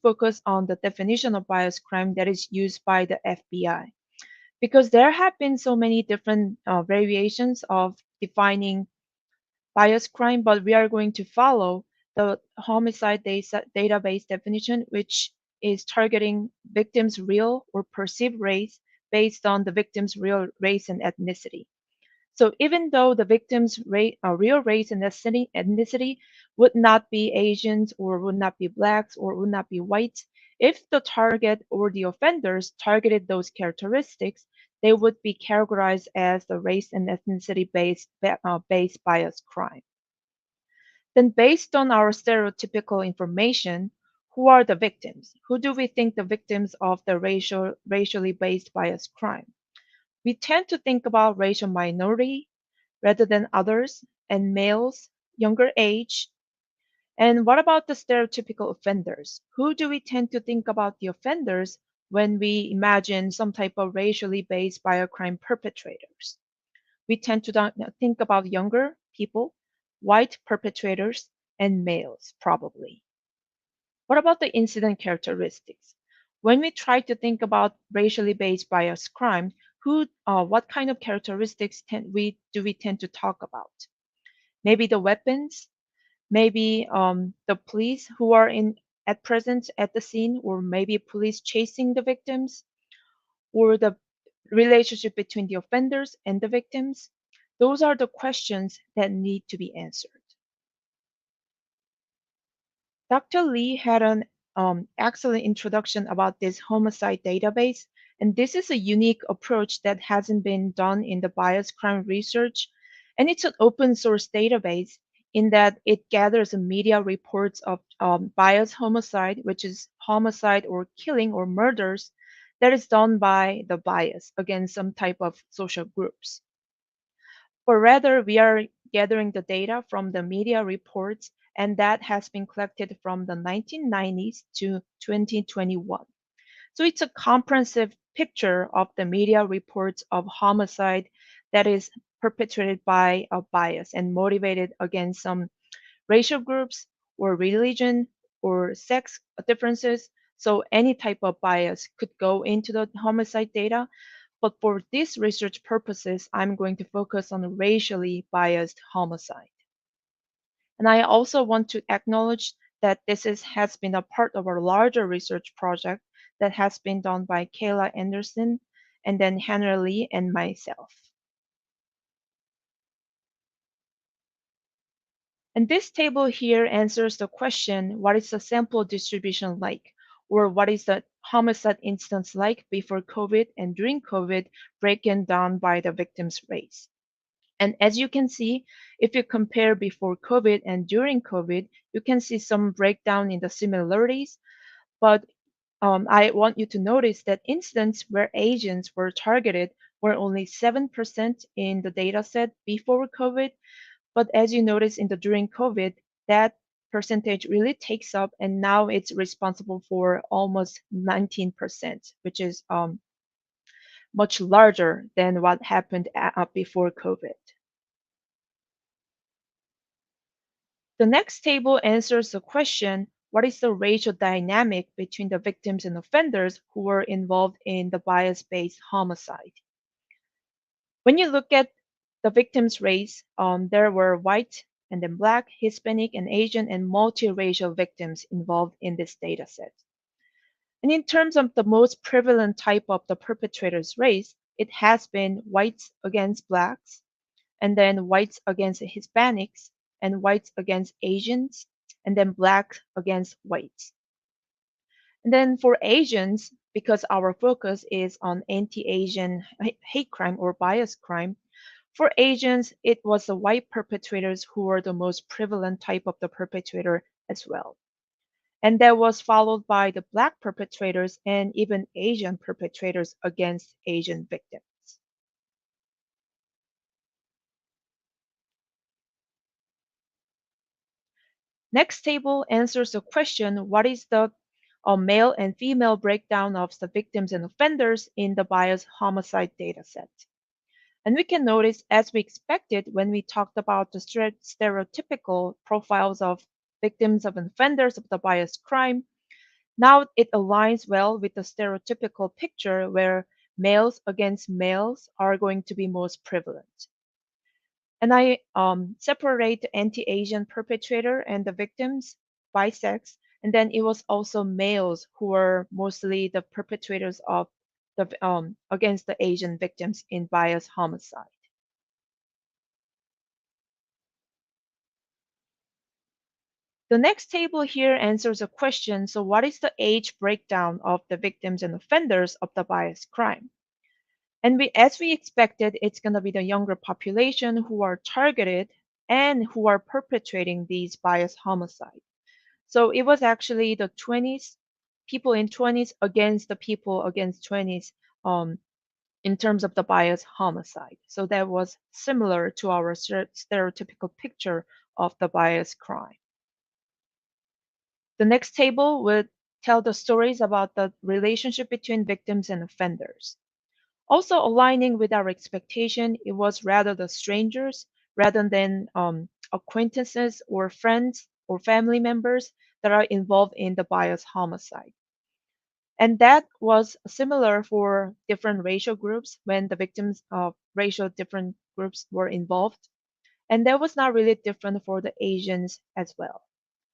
focus on the definition of bias crime that is used by the FBI. Because there have been so many different variations of defining bias crime, but we are going to follow the homicide database definition, which is targeting victims' real or perceived race based on the victim's real race and ethnicity. So even though the victim's real race and ethnicity would not be Asians or would not be blacks or would not be whites, if the target or the offenders targeted those characteristics, they would be categorized as the race and ethnicity based bias crime. Then based on our stereotypical information, who are the victims? Who do we think the victims of the racially based bias crime? We tend to think about racial minority rather than others, and males, younger age, And what about the stereotypical offenders? Who do we tend to think about the offenders when we imagine some type of racially based biocrime perpetrators? We tend to think about younger people, white perpetrators, and males, probably. What about the incident characteristics? When we try to think about racially based bias crime, what kind of characteristics do we tend to talk about? Maybe the weapons, maybe the police who are in at present at the scene, or maybe police chasing the victims, or the relationship between the offenders and the victims. Those are the questions that need to be answered. Dr. Lee had an excellent introduction about this homicide database, and this is a unique approach that hasn't been done in the bias crime research, and it's an open source database in that it gathers media reports of bias homicide, which is homicide or killing or murders that is done by the bias against some type of social groups. Or rather, we are gathering the data from the media reports, and that has been collected from the 1990s to 2021. So it's a comprehensive picture of the media reports of homicide that is perpetrated by a bias and motivated against some racial groups or religion or sex differences. So any type of bias could go into the homicide data, but for these research purposes, I'm going to focus on racially biased homicide. And I also want to acknowledge that has been a part of a larger research project that has been done by Kayla Anderson and then Hannah Lee and myself. And this table here answers the question, what is the sample distribution like? Or what is the homicide instance like before COVID and during COVID, broken down by the victim's race? And as you can see, if you compare before COVID and during COVID, you can see some breakdown in the similarities. But I want you to notice that incidents where Asians were targeted were only 7% in the data set before COVID. But as you notice in the during COVID, that percentage really takes up, and now it's responsible for almost 19%, which is much larger than what happened before COVID. The next table answers the question, what is the racial dynamic between the victims and offenders who were involved in the bias-based homicide? When you look at the victim's race, there were white and then black, Hispanic and Asian and multiracial victims involved in this data set. And in terms of the most prevalent type of the perpetrator's race, it has been whites against blacks, and then whites against Hispanics, and whites against Asians, and then black against whites. And then for Asians, because our focus is on anti-Asian hate crime or bias crime, for Asians, it was the white perpetrators who were the most prevalent type of the perpetrator as well. And that was followed by the black perpetrators and even Asian perpetrators against Asian victims. Next table answers the question, what is the male and female breakdown of the victims and offenders in the bias homicide dataset? And we can notice, as we expected when we talked about the stereotypical profiles of victims and offenders of the bias crime, now it aligns well with the stereotypical picture where males against males are going to be most prevalent. And I separate the anti-Asian perpetrator and the victims by sex. And then it was also males who were mostly the perpetrators of the against the Asian victims in bias homicide. The next table here answers a question. So what is the age breakdown of the victims and offenders of the bias crime? And as we expected, it's going to be the younger population who are targeted and who are perpetrating these bias homicides. So it was actually the 20s, people in 20s against the people against 20s in terms of the bias homicide. So that was similar to our stereotypical picture of the bias crime. The next table would tell the stories about the relationship between victims and offenders. Also aligning with our expectation, it was rather the strangers rather than acquaintances or friends or family members that are involved in the bias homicide. And that was similar for different racial groups when the victims of racial different groups were involved. And that was not really different for the Asians as well,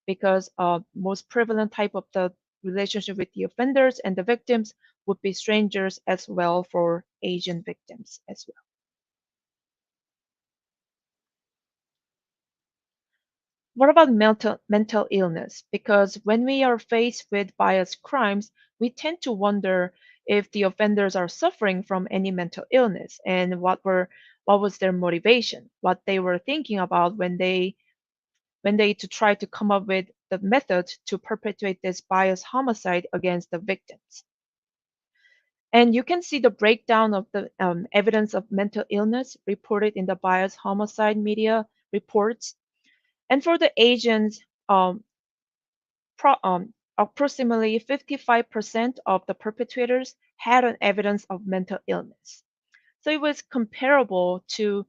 because most prevalent type of the relationship with the offenders and the victims would be strangers as well for Asian victims as well. What about mental illness? Because when we are faced with bias crimes, we tend to wonder if the offenders are suffering from any mental illness and what was their motivation, what they were thinking about when they to try to come up with the method to perpetrate this bias homicide against the victims. And you can see the breakdown of the evidence of mental illness reported in the bias homicide media reports. And for the Asians, approximately 55% of the perpetrators had an evidence of mental illness. So it was comparable to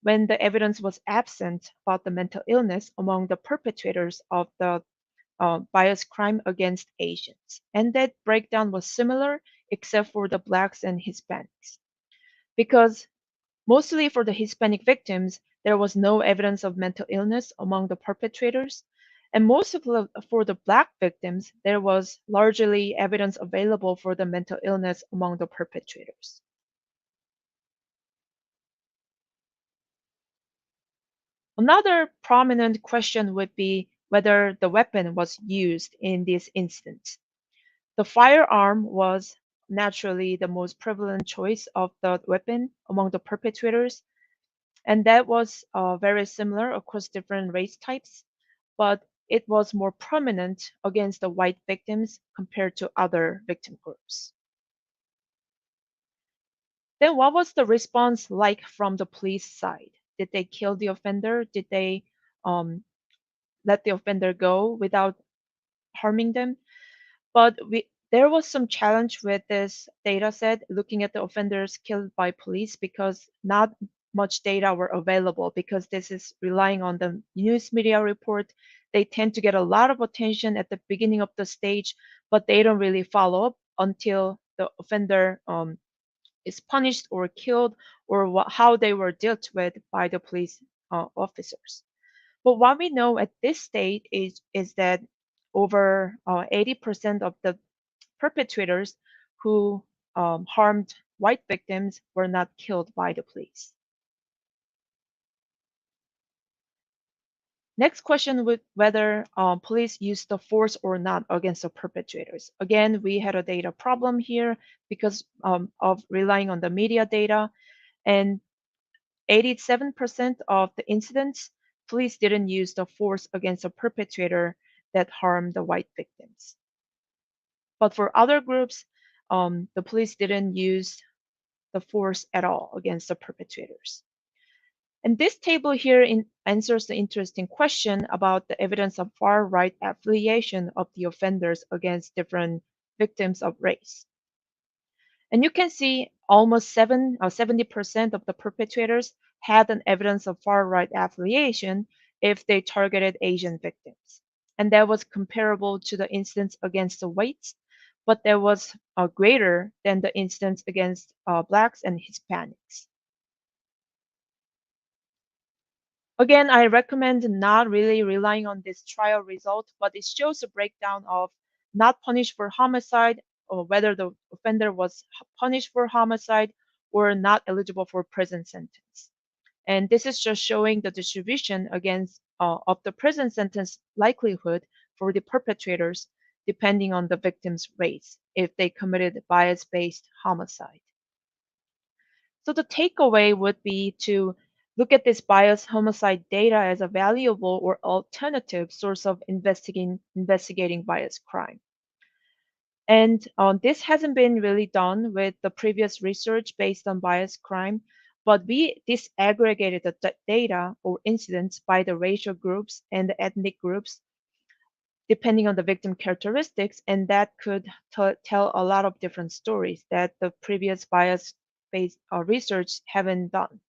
when the evidence was absent about the mental illness among the perpetrators of the bias crime against Asians. And that breakdown was similar except for the blacks and Hispanics. Because mostly for the Hispanic victims, there was no evidence of mental illness among the perpetrators. And for the black victims, there was largely evidence available for the mental illness among the perpetrators. Another prominent question would be whether the weapon was used in this instance. The firearm was naturally the most prevalent choice of the weapon among the perpetrators, and that was very similar across different race types, but it was more prominent against the white victims compared to other victim groups. Then what was the response like from the police side? Did they kill the offender? Did they um, let the offender go without harming them? But there was some challenge with this data set looking at the offenders killed by police because not much data were available because this is relying on the news media report. They tend to get a lot of attention at the beginning of the stage, but they don't really follow up until the offender is punished or killed or how they were dealt with by the police officers. But what we know at this stage is that over 80% of the perpetrators who harmed white victims were not killed by the police. Next question would whether police used the force or not against the perpetrators. Again, we had a data problem here because of relying on the media data, and 87% of the incidents, police didn't use the force against a perpetrator that harmed the white victims. But for other groups, the police didn't use the force at all against the perpetrators. And this table here answers the interesting question about the evidence of far-right affiliation of the offenders against different victims of race. And you can see almost 70% of the perpetrators had an evidence of far-right affiliation if they targeted Asian victims. And that was comparable to the instance against the whites, but that was greater than the instance against blacks and Hispanics. Again, I recommend not really relying on this trial result, but it shows a breakdown of not punished for homicide or whether the offender was punished for homicide or not eligible for prison sentence. And this is just showing the distribution against of the prison sentence likelihood for the perpetrators depending on the victim's race if they committed bias-based homicide. So the takeaway would be to look at this bias homicide data as a valuable or alternative source of investigating bias crime. And this hasn't been really done with the previous research based on bias crime, but we disaggregated the data or incidents by the racial groups and the ethnic groups depending on the victim characteristics, and that could tell a lot of different stories that the previous bias-based research haven't done.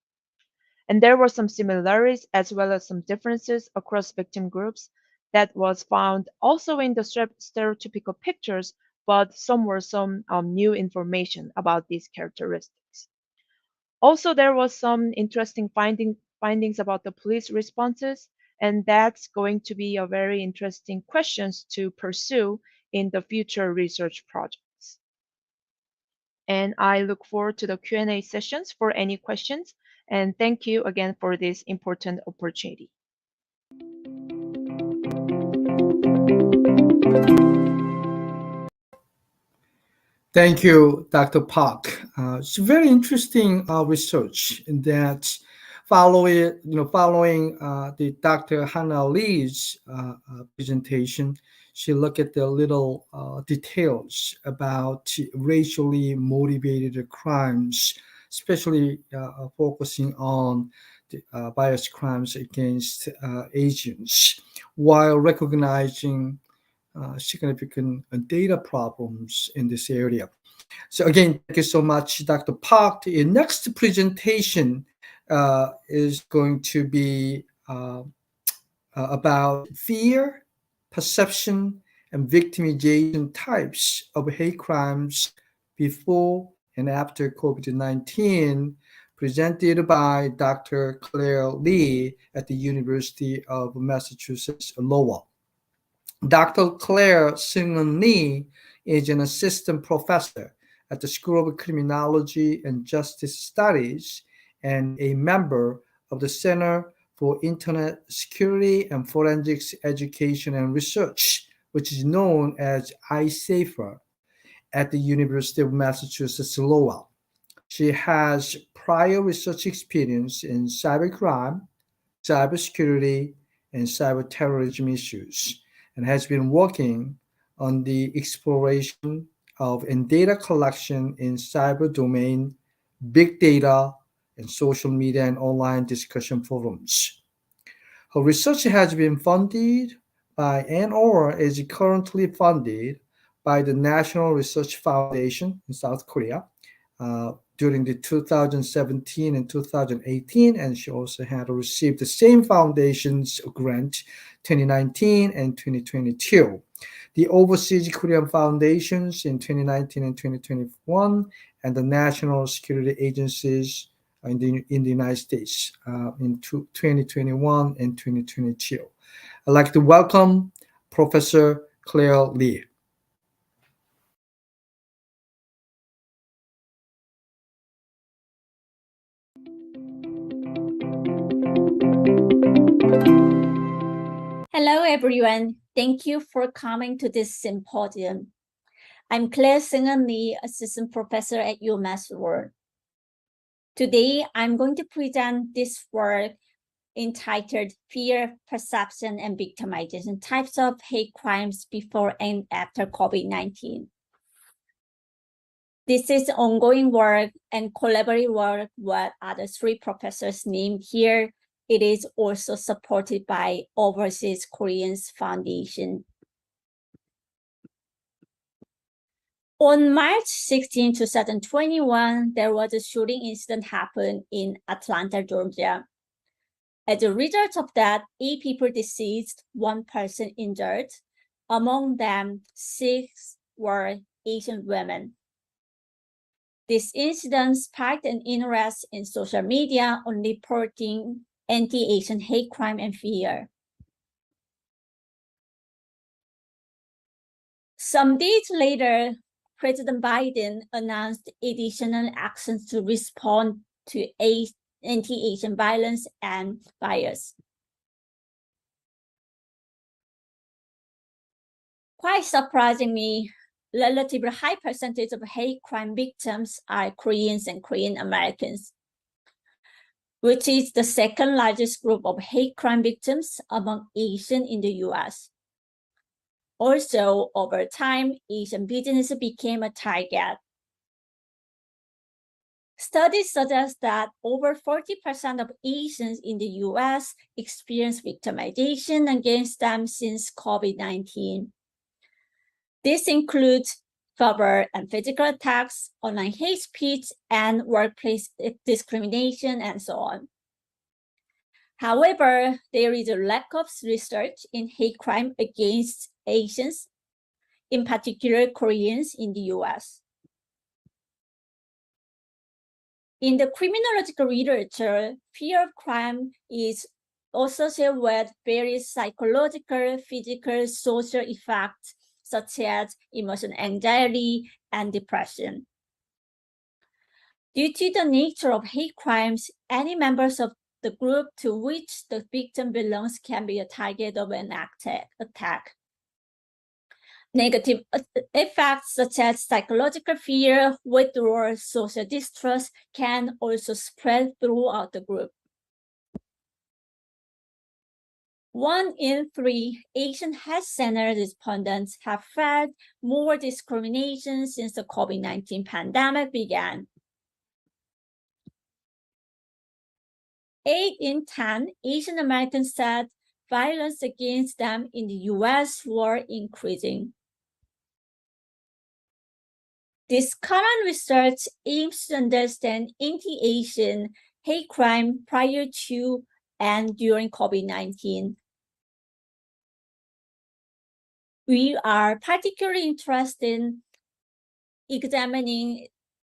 And there were some similarities as well as some differences across victim groups that was found also in the stereotypical pictures, but some were some new information about these characteristics. Also, there was some interesting findings about the police responses, and that's going to be a very interesting questions to pursue in the future research projects. And I look forward to the Q&A sessions for any questions. And thank you again for this important opportunity. Thank you, Dr. Park. It's very interesting research in that following the Dr. Hannah Lee's presentation, she looked at the little details about racially motivated crimes, especially focusing on the, bias crimes against Asians, while recognizing significant data problems in this area. So again, thank you so much, Dr. Park. The next presentation is going to be about fear, perception, and victimization types of hate crimes before and after COVID-19, presented by Dr. Claire Lee at the University of Massachusetts Lowell. Dr. Claire Seung Lee is an assistant professor at the School of Criminology and Justice Studies and a member of the Center for Internet Security and Forensics Education and Research, which is known as ISAFER, at the University of Massachusetts Lowell. She has prior research experience in cybercrime, cybersecurity, and cyberterrorism issues, and has been working on the exploration of and data collection in cyber domain, big data, and social media and online discussion forums. Her research has been funded by and/or is currently funded by the National Research Foundation in South Korea during the 2017 and 2018, and she also had received the same foundation's grant 2019 and 2022. The Overseas Korean Foundations in 2019 and 2021, and the National Security Agencies in the United States in 2021 and 2022. I'd like to welcome Professor Claire Lee. Hello, everyone. Thank you for coming to this symposium. I'm Claire Seung Lee, Assistant Professor at UMass World. Today, I'm going to present this work entitled Fear, Perception, and Victimization Types of Hate Crimes Before and After COVID-19. This is ongoing work and collaborative work with other three professors named here. It is also supported by Overseas Koreans Foundation. On March 16, 2021, there was a shooting incident happened in Atlanta, Georgia. As a result of that, 8 people deceased, 1 person injured. Among them, 6 were Asian women. This incident sparked an interest in social media on reporting anti-Asian hate crime and fear. Some days later, President Biden announced additional actions to respond to anti-Asian violence and bias. Quite surprisingly, relatively high percentage of hate crime victims are Koreans and Korean Americans, which is the second largest group of hate crime victims among Asian in the US. Also, over time, Asian businesses became a target. Studies suggest that over 40% of Asians in the US experience victimization against them since COVID-19. This includes verbal and physical attacks, online hate speech, and workplace discrimination, and so on. However, there is a lack of research in hate crime against Asians, in particular Koreans in the US. In the criminological literature, fear of crime is associated with various psychological, physical, social effects, such as emotional anxiety and depression. Due to the nature of hate crimes, any members of the group to which the victim belongs can be a target of an attack. Negative effects such as psychological fear, withdrawal, social distrust can also spread throughout the group. 1 in 3 Asian health center respondents have felt more discrimination since the COVID-19 pandemic began. 8 in 10 Asian Americans said violence against them in the US were increasing. This current research aims to understand anti-Asian hate crime prior to and during COVID-19. We are particularly interested in examining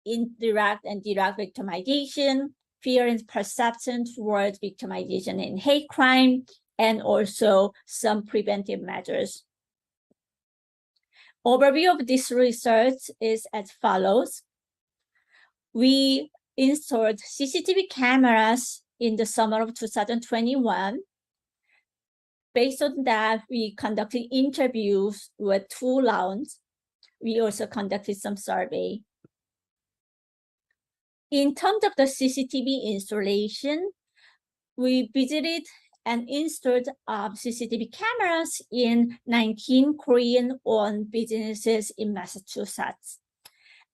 indirect and direct victimization, fear and perception towards victimization and hate crime, and also some preventive measures. Overview of this research is as follows. We installed CCTV cameras in the summer of 2021. Based on that, we conducted interviews with 2 rounds. We also conducted some survey. In terms of the CCTV installation, we visited and installed CCTV cameras in 19 Korean-owned businesses in Massachusetts.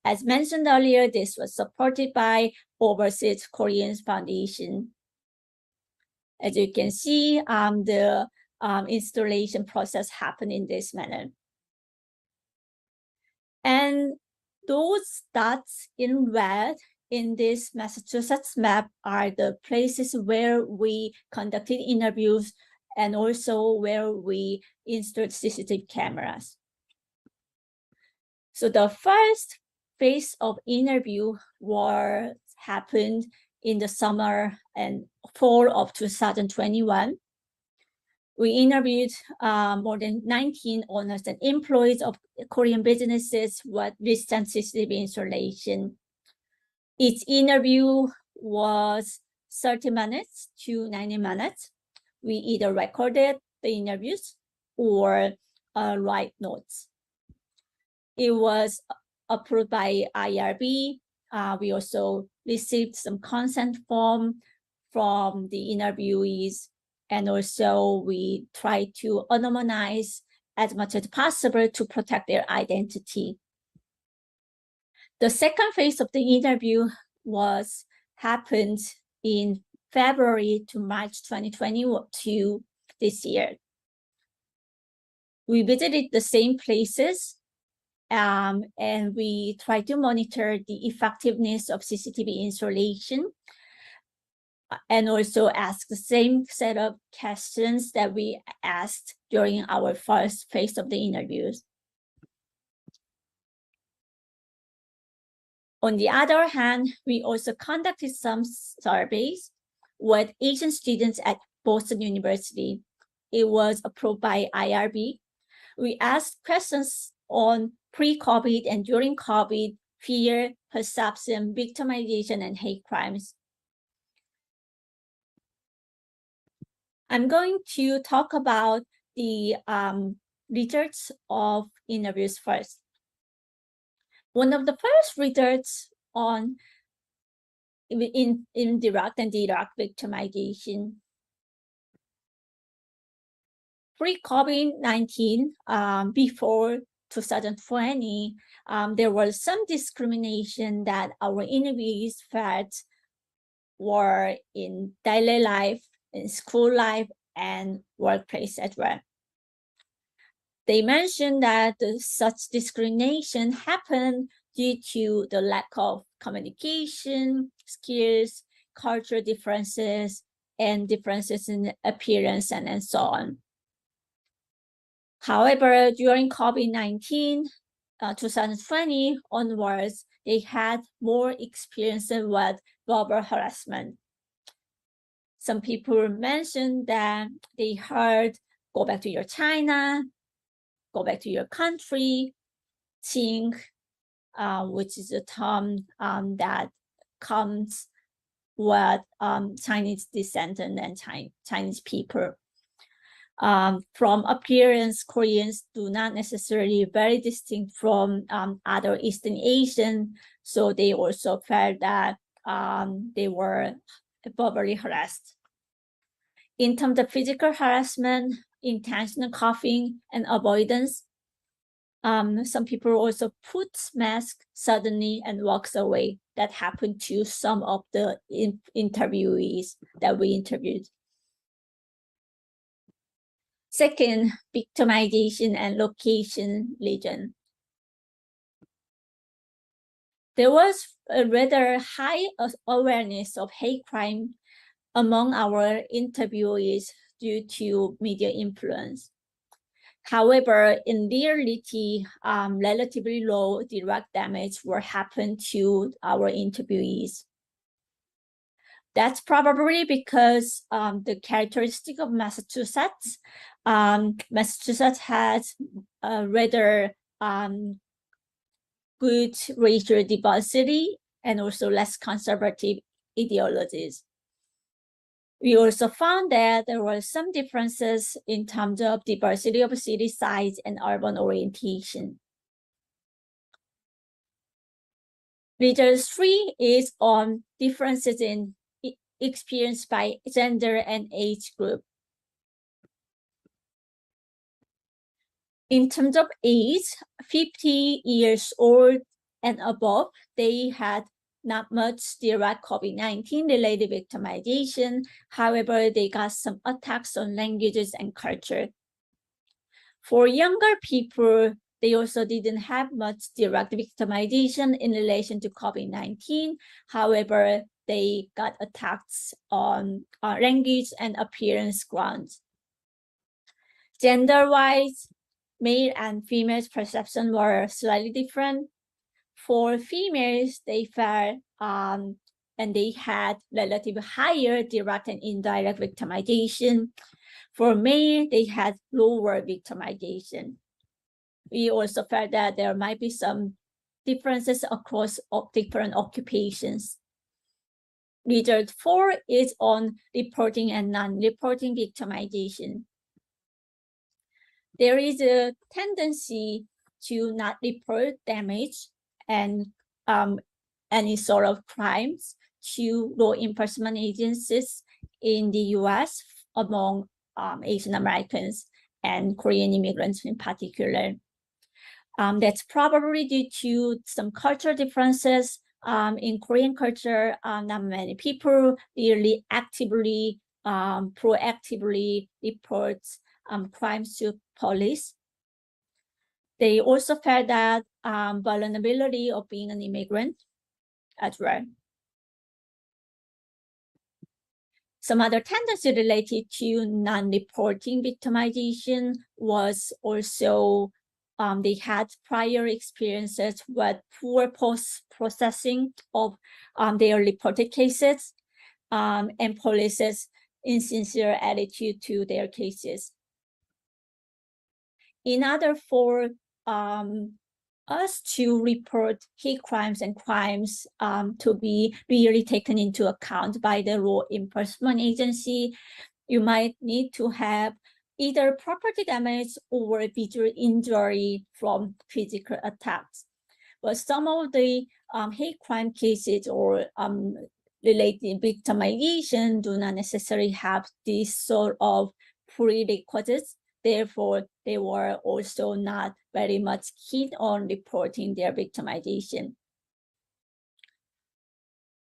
As mentioned earlier, this was supported by Overseas Koreans Foundation. As you can see, the installation process happened in this manner. And those dots in red in this Massachusetts map are the places where we conducted interviews and also where we installed CCTV cameras. So the first phase of interview happened in the summer and fall of 2021. We interviewed more than 19 owners and employees of Korean businesses with recent CCTV installation. Each interview was 30 minutes to 90 minutes. We either recorded the interviews or write notes. It was approved by IRB. We also received some consent form from the interviewees, and also we try to anonymize as much as possible to protect their identity. The second phase of the interview happened in February to March 2022 this year. We visited the same places and we tried to monitor the effectiveness of CCTV installation and also ask the same set of questions that we asked during our first phase of the interviews. On the other hand, we also conducted some surveys with Asian students at Boston University. It was approved by IRB. We asked questions on pre-COVID and during COVID, fear, perception, victimization, and hate crimes. I'm going to talk about the results of interviews first. One of the first results on indirect and direct victimization. Pre-COVID-19, before 2020, there was some discrimination that our interviewees felt were in daily life, in school life, and workplace as well. They mentioned that such discrimination happened due to the lack of communication skills, cultural differences, and differences in appearance, and so on. However, during COVID-19, 2020 onwards, they had more experience with verbal harassment. Some people mentioned that they heard, go back to your China, go back to your country, Qing, which is a term that comes with Chinese descendant and Chinese people. From appearance, Koreans do not necessarily very distinct from other Eastern Asian, so they also felt that they were verbally harassed. In terms of physical harassment, intentional coughing, and avoidance, some people also put mask suddenly and walks away. That happened to some of the interviewees that we interviewed. Second, victimization and location legend. There was a rather high awareness of hate crime among our interviewees due to media influence. However, in reality, relatively low direct damage were happened to our interviewees. That's probably because the characteristic of Massachusetts, Massachusetts has a rather good racial diversity and also less conservative ideologies. We also found that there were some differences in terms of diversity of city size and urban orientation. Leader 3 is on differences in experience by gender and age group. In terms of age, 50 years old and above, they had not much direct COVID-19 related victimization. However, they got some attacks on languages and culture. For younger people, they also didn't have much direct victimization in relation to COVID-19. However, they got attacks on language and appearance grounds. Gender-wise, male and female perception were slightly different. For females, they felt and they had relatively higher direct and indirect victimization. For male, they had lower victimization. We also felt that there might be some differences across different occupations. Result 4 is on reporting and non-reporting victimization. There is a tendency to not report damage and any sort of crimes to law enforcement agencies in the US among Asian Americans and Korean immigrants in particular. That's probably due to some cultural differences. In Korean culture, not many people really actively, proactively report crimes to police. They also felt that vulnerability of being an immigrant as well. Some other tendency related to non-reporting victimization was also they had prior experiences with poor post-processing of their reported cases and police's insincere attitude to their cases. In order for us to report hate crimes and crimes to be really taken into account by the law enforcement agency, you might need to have either property damage or visual injury from physical attacks. But some of the hate crime cases or related victimization do not necessarily have this sort of prerequisites Therefore, they were also not very much keen on reporting their victimization.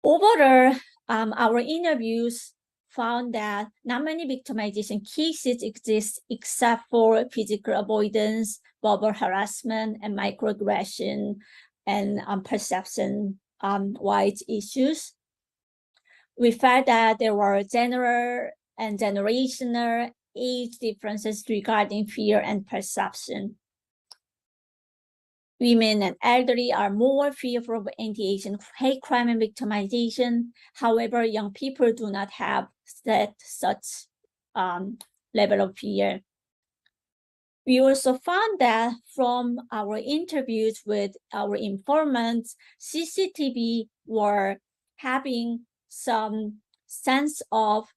Overall, our interviews found that not many victimization cases exist except for physical avoidance, verbal harassment, and microaggression, and perception-wide issues. We found that there were general and generational age differences regarding fear and perception. Women and elderly are more fearful of anti-Asian hate crime and victimization. However, young people do not have such level of fear. We also found that from our interviews with our informants, CCTV were having some sense of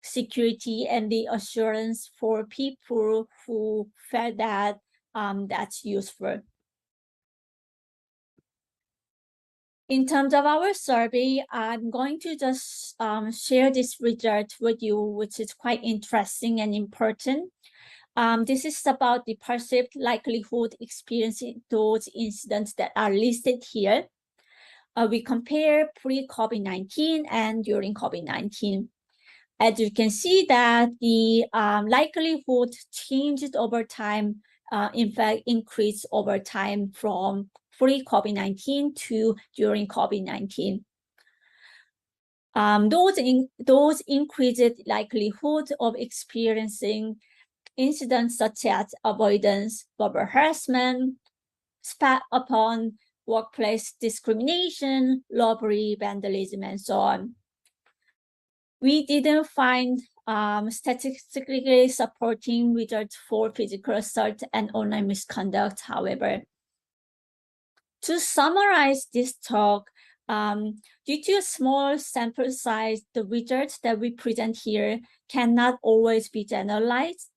security and the assurance for people who felt that that's useful. In terms of our survey, I'm going to just share this result with you, which is quite interesting and important. This is about the perceived likelihood experiencing those incidents that are listed here. We compare pre-COVID-19 and during COVID-19. As you can see that the likelihood changed over time, in fact, increased over time from pre-COVID-19 to during COVID-19. Those increased likelihood of experiencing incidents such as avoidance, verbal harassment, spat upon, workplace discrimination, robbery, vandalism, and so on. We didn't find statistically supporting results for physical assault and online misconduct, however. To summarize this talk, due to a small sample size, the results that we present here cannot always be generalized.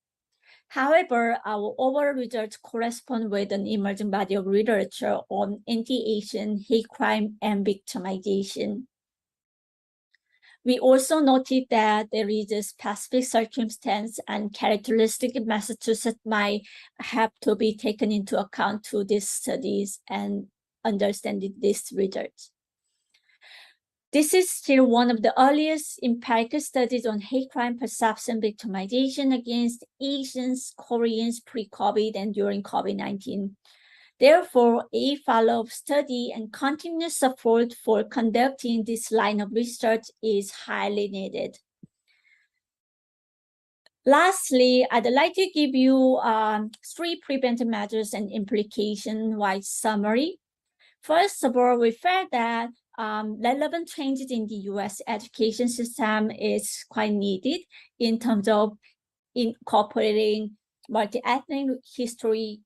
However, our overall results correspond with an emerging body of literature on anti-Asian hate crime and victimization. We also noted that there is a specific circumstance and characteristic in Massachusetts might have to be taken into account to these studies and understanding these results. This is still one of the earliest empirical studies on hate crime perception victimization against Asians, Koreans pre-COVID and during COVID-19. Therefore, a follow-up study and continuous support for conducting this line of research is highly needed. Lastly, I'd like to give you 3 preventive measures and implication-wide summary. First of all, we felt that relevant changes in the U.S. education system is quite needed in terms of incorporating multi-ethnic history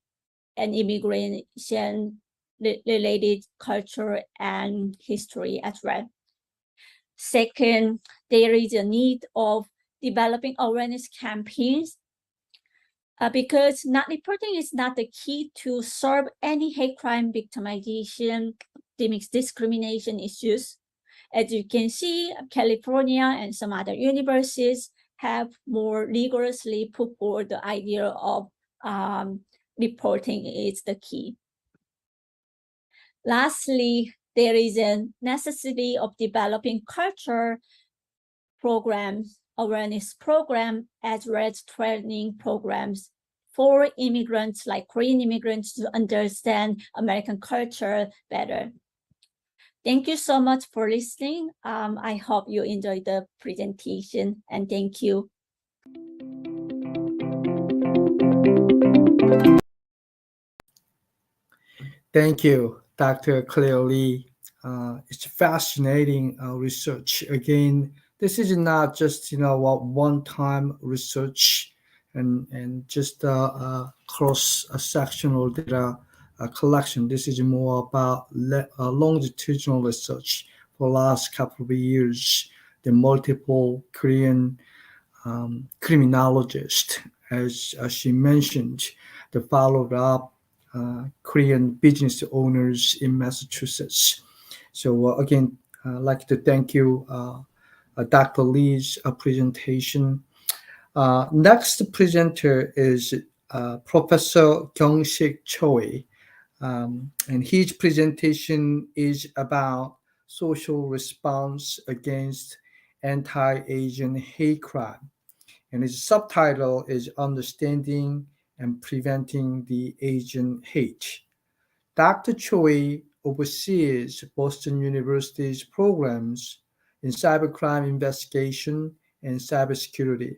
and immigration related culture and history as well. Second, there is a need of developing awareness campaigns because not reporting is not the key to solve any hate crime, victimization, discrimination issues. As you can see, California and some other universities have more rigorously put forward the idea of reporting is the key. Lastly, there is a necessity of developing culture programs, awareness program, as well as training programs for immigrants like Korean immigrants to understand American culture better. Thank you so much for listening. I hope you enjoyed the presentation and thank you. Thank you, Dr. Cleo Lee. It's fascinating research. Again, this is not just one-time research and just cross-sectional data collection. This is more about longitudinal research for the last couple of years. The multiple Korean criminologists, as she mentioned, the followed up Korean business owners in Massachusetts. So again, I'd like to thank you, Dr. Lee's presentation. Next presenter is Professor Kyung-sik Choi, and his presentation is about social response against anti-Asian hate crime, and his subtitle is Understanding and Preventing the Asian Hate. Dr. Choi oversees Boston University's programs in cybercrime investigation and cybersecurity,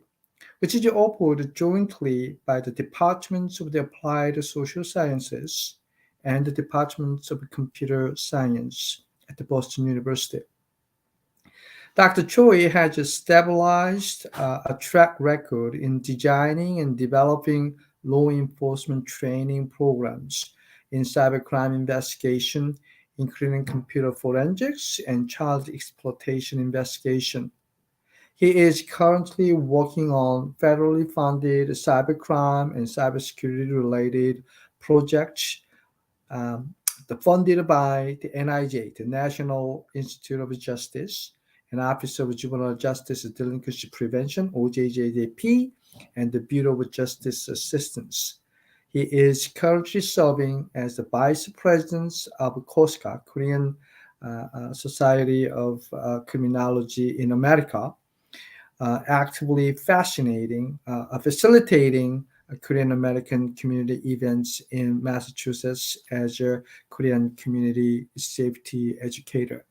which is offered jointly by the Departments of the Applied Social Sciences and the Departments of Computer Science at the Boston University. Dr. Choi has stabilized a track record in designing and developing law enforcement training programs in cybercrime investigation, including computer forensics and child exploitation investigation. He is currently working on federally funded cybercrime and cybersecurity related projects um, funded by the NIJ, the National Institute of Justice, and Office of Juvenile Justice Delinquency Prevention, OJJDP, and the Bureau of Justice Assistance. He is currently serving as the Vice President of KOSCA, Korean Society of Criminology in America, actively facilitating Korean American community events in Massachusetts as a Korean community safety educator.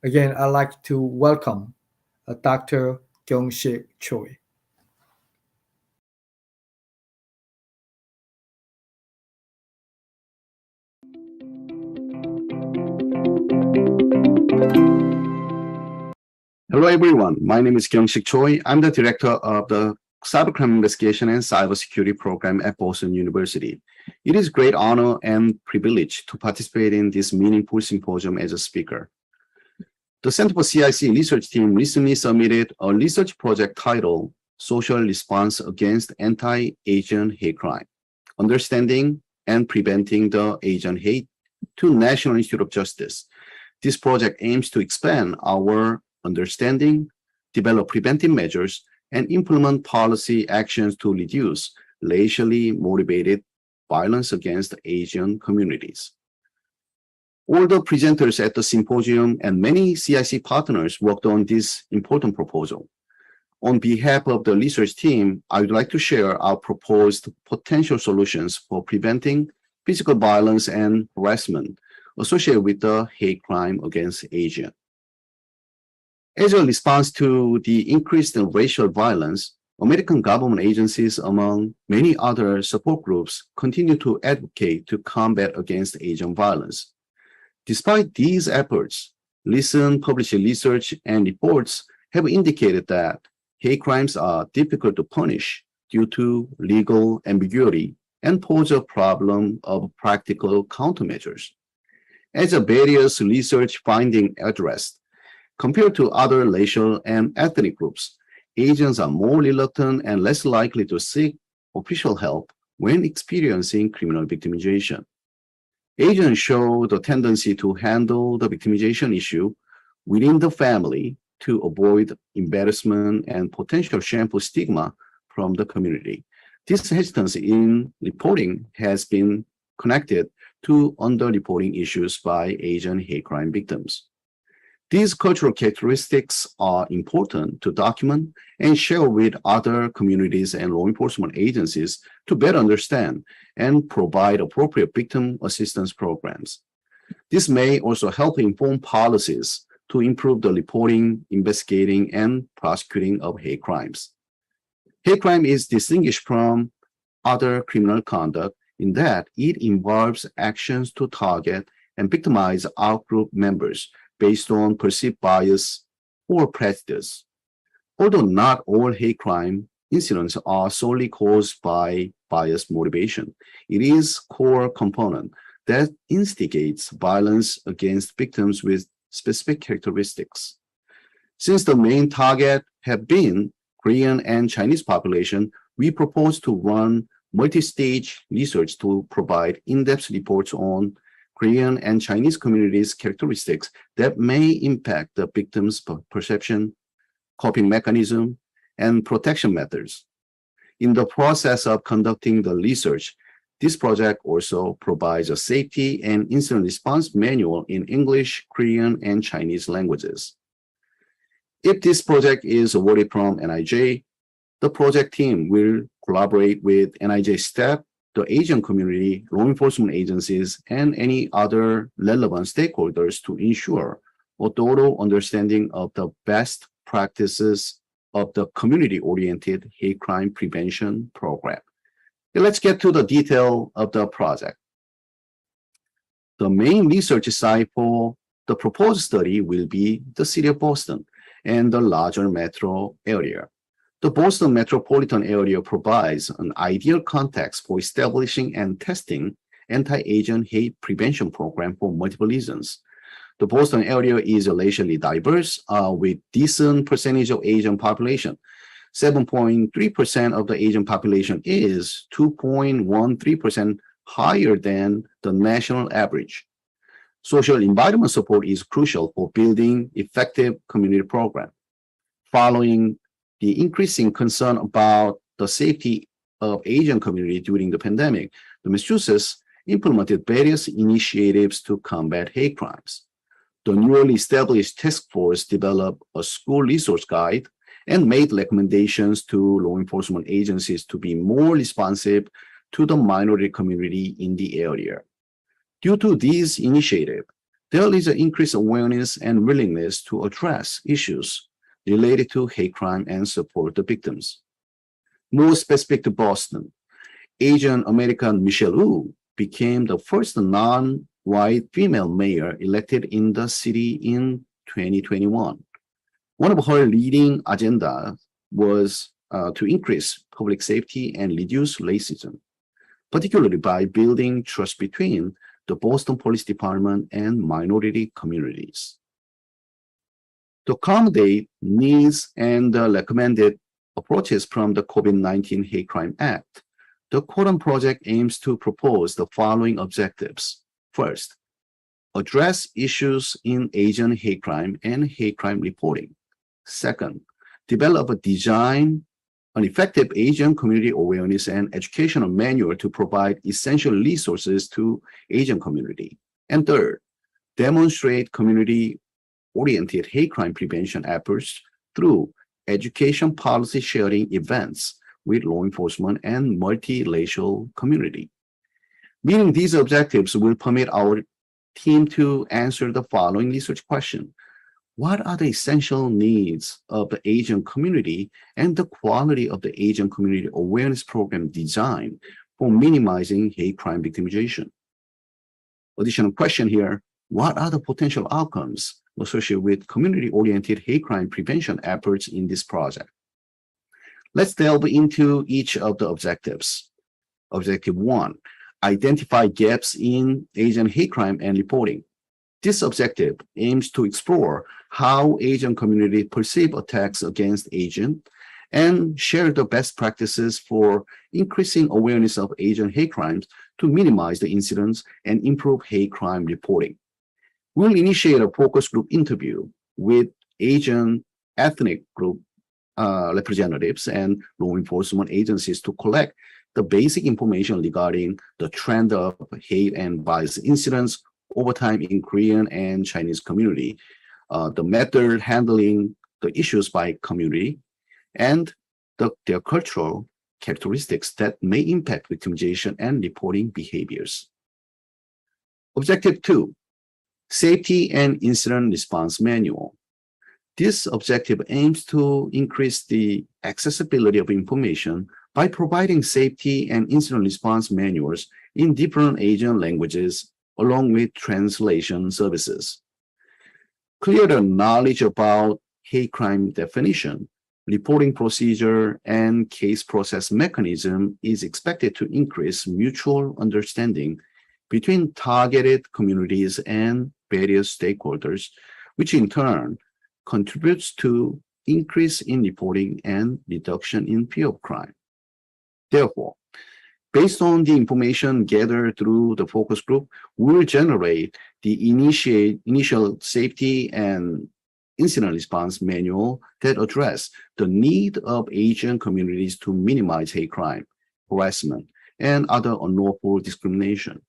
Again, I'd like to welcome Dr. Kyung-sik Choi. Hello, everyone. My name is Kyung-sik Choi. I'm the director of the Cybercrime Investigation and Cybersecurity Program at Boston University. It is a great honor and privilege to participate in this meaningful symposium as a speaker. The Center for CIC research team recently submitted a research project titled Social Response Against Anti-Asian Hate Crime, Understanding and Preventing the Asian Hate to National Institute of Justice. This project aims to expand our understanding, develop preventive measures, and implement policy actions to reduce racially motivated violence against Asian communities. All the presenters at the symposium and many CIC partners worked on this important proposal. On behalf of the research team, I would like to share our proposed potential solutions for preventing physical violence and harassment associated with the hate crime against Asians. As a response to the increased racial violence, American government agencies, among many other support groups, continue to advocate to combat against Asian violence. Despite these efforts, recent published research and reports have indicated that hate crimes are difficult to punish due to legal ambiguity and pose a problem of practical countermeasures. As a various research finding addressed, compared to other racial and ethnic groups, Asians are more reluctant and less likely to seek official help when experiencing criminal victimization. Asians show the tendency to handle the victimization issue within the family to avoid embarrassment and potential shameful stigma from the community. This hesitancy in reporting has been connected to underreporting issues by Asian hate crime victims. These cultural characteristics are important to document and share with other communities and law enforcement agencies to better understand and provide appropriate victim assistance programs. This may also help inform policies to improve the reporting, investigating, and prosecuting of hate crimes. Hate crime is distinguished from other criminal conduct in that it involves actions to target and victimize outgroup members based on perceived bias or prejudice. Although not all hate crime incidents are solely caused by bias motivation, it is a core component that instigates violence against victims with specific characteristics. Since the main target have been Korean and Chinese population, we propose to run multi-stage research to provide in-depth reports on Korean and Chinese communities' characteristics that may impact the victim's perception, coping mechanism, and protection methods. In the process of conducting the research, this project also provides a safety and incident response manual in English, Korean, and Chinese languages. If this project is awarded from NIJ, the project team will collaborate with NIJ staff, the Asian community, law enforcement agencies, and any other relevant stakeholders to ensure a thorough understanding of the best practices of the community-oriented hate crime prevention program. Let's get to the detail of the project. The main research site for the proposed study will be the city of Boston and the larger metro area. The Boston metropolitan area provides an ideal context for establishing and testing anti-Asian hate prevention program for multiple reasons. The Boston area is racially diverse with decent percentage of Asian population. 7.3% of the Asian population is 2.13% higher than the national average. Social environment support is crucial for building effective community programs. Following the increasing concern about the safety of Asian community during the pandemic, the Massachusetts implemented various initiatives to combat hate crimes. The newly established task force developed a school resource guide and made recommendations to law enforcement agencies to be more responsive to the minority community in the area. Due to these initiatives, there is an increased awareness and willingness to address issues related to hate crime and support the victims. More specific to Boston, Asian American Michelle Wu became the first non-white female mayor elected in the city in 2021. One of her leading agendas was to increase public safety and reduce racism, particularly by building trust between the Boston Police Department and minority communities. To accommodate needs and the recommended approaches from the COVID-19 Hate Crime Act, the Quorum Project aims to propose the following objectives. First, address issues in Asian hate crime and hate crime reporting. Second, develop a design an effective Asian community awareness and educational manual to provide essential resources to Asian community. And third, demonstrate community-oriented hate crime prevention efforts through education policy sharing events with law enforcement and multiracial community. Meeting these objectives will permit our team to answer the following research question. What are the essential needs of the Asian community and the quality of the Asian community awareness program design for minimizing hate crime victimization? Additional question here, what are the potential outcomes associated with community-oriented hate crime prevention efforts in this project? Let's delve into each of the objectives. Objective 1, identify gaps in Asian hate crime and reporting. This objective aims to explore how Asian community perceive attacks against Asian and share the best practices for increasing awareness of Asian hate crimes to minimize the incidents and improve hate crime reporting. We'll initiate a focus group interview with Asian ethnic group representatives and law enforcement agencies to collect the basic information regarding the trend of hate and bias incidents over time in Korean and Chinese community, the method handling the issues by community, and their cultural characteristics that may impact victimization and reporting behaviors. Objective 2, Safety and Incident Response Manual. This objective aims to increase the accessibility of information by providing safety and incident response manuals in different Asian languages along with translation services. Clearer knowledge about hate crime definition, reporting procedure, and case process mechanism is expected to increase mutual understanding between targeted communities and various stakeholders, which in turn contributes to increase in reporting and reduction in fear of crime. Therefore, based on the information gathered through the focus group, we will generate the initial safety and incident response manual that address the need of Asian communities to minimize hate crime, harassment, and other unlawful discrimination.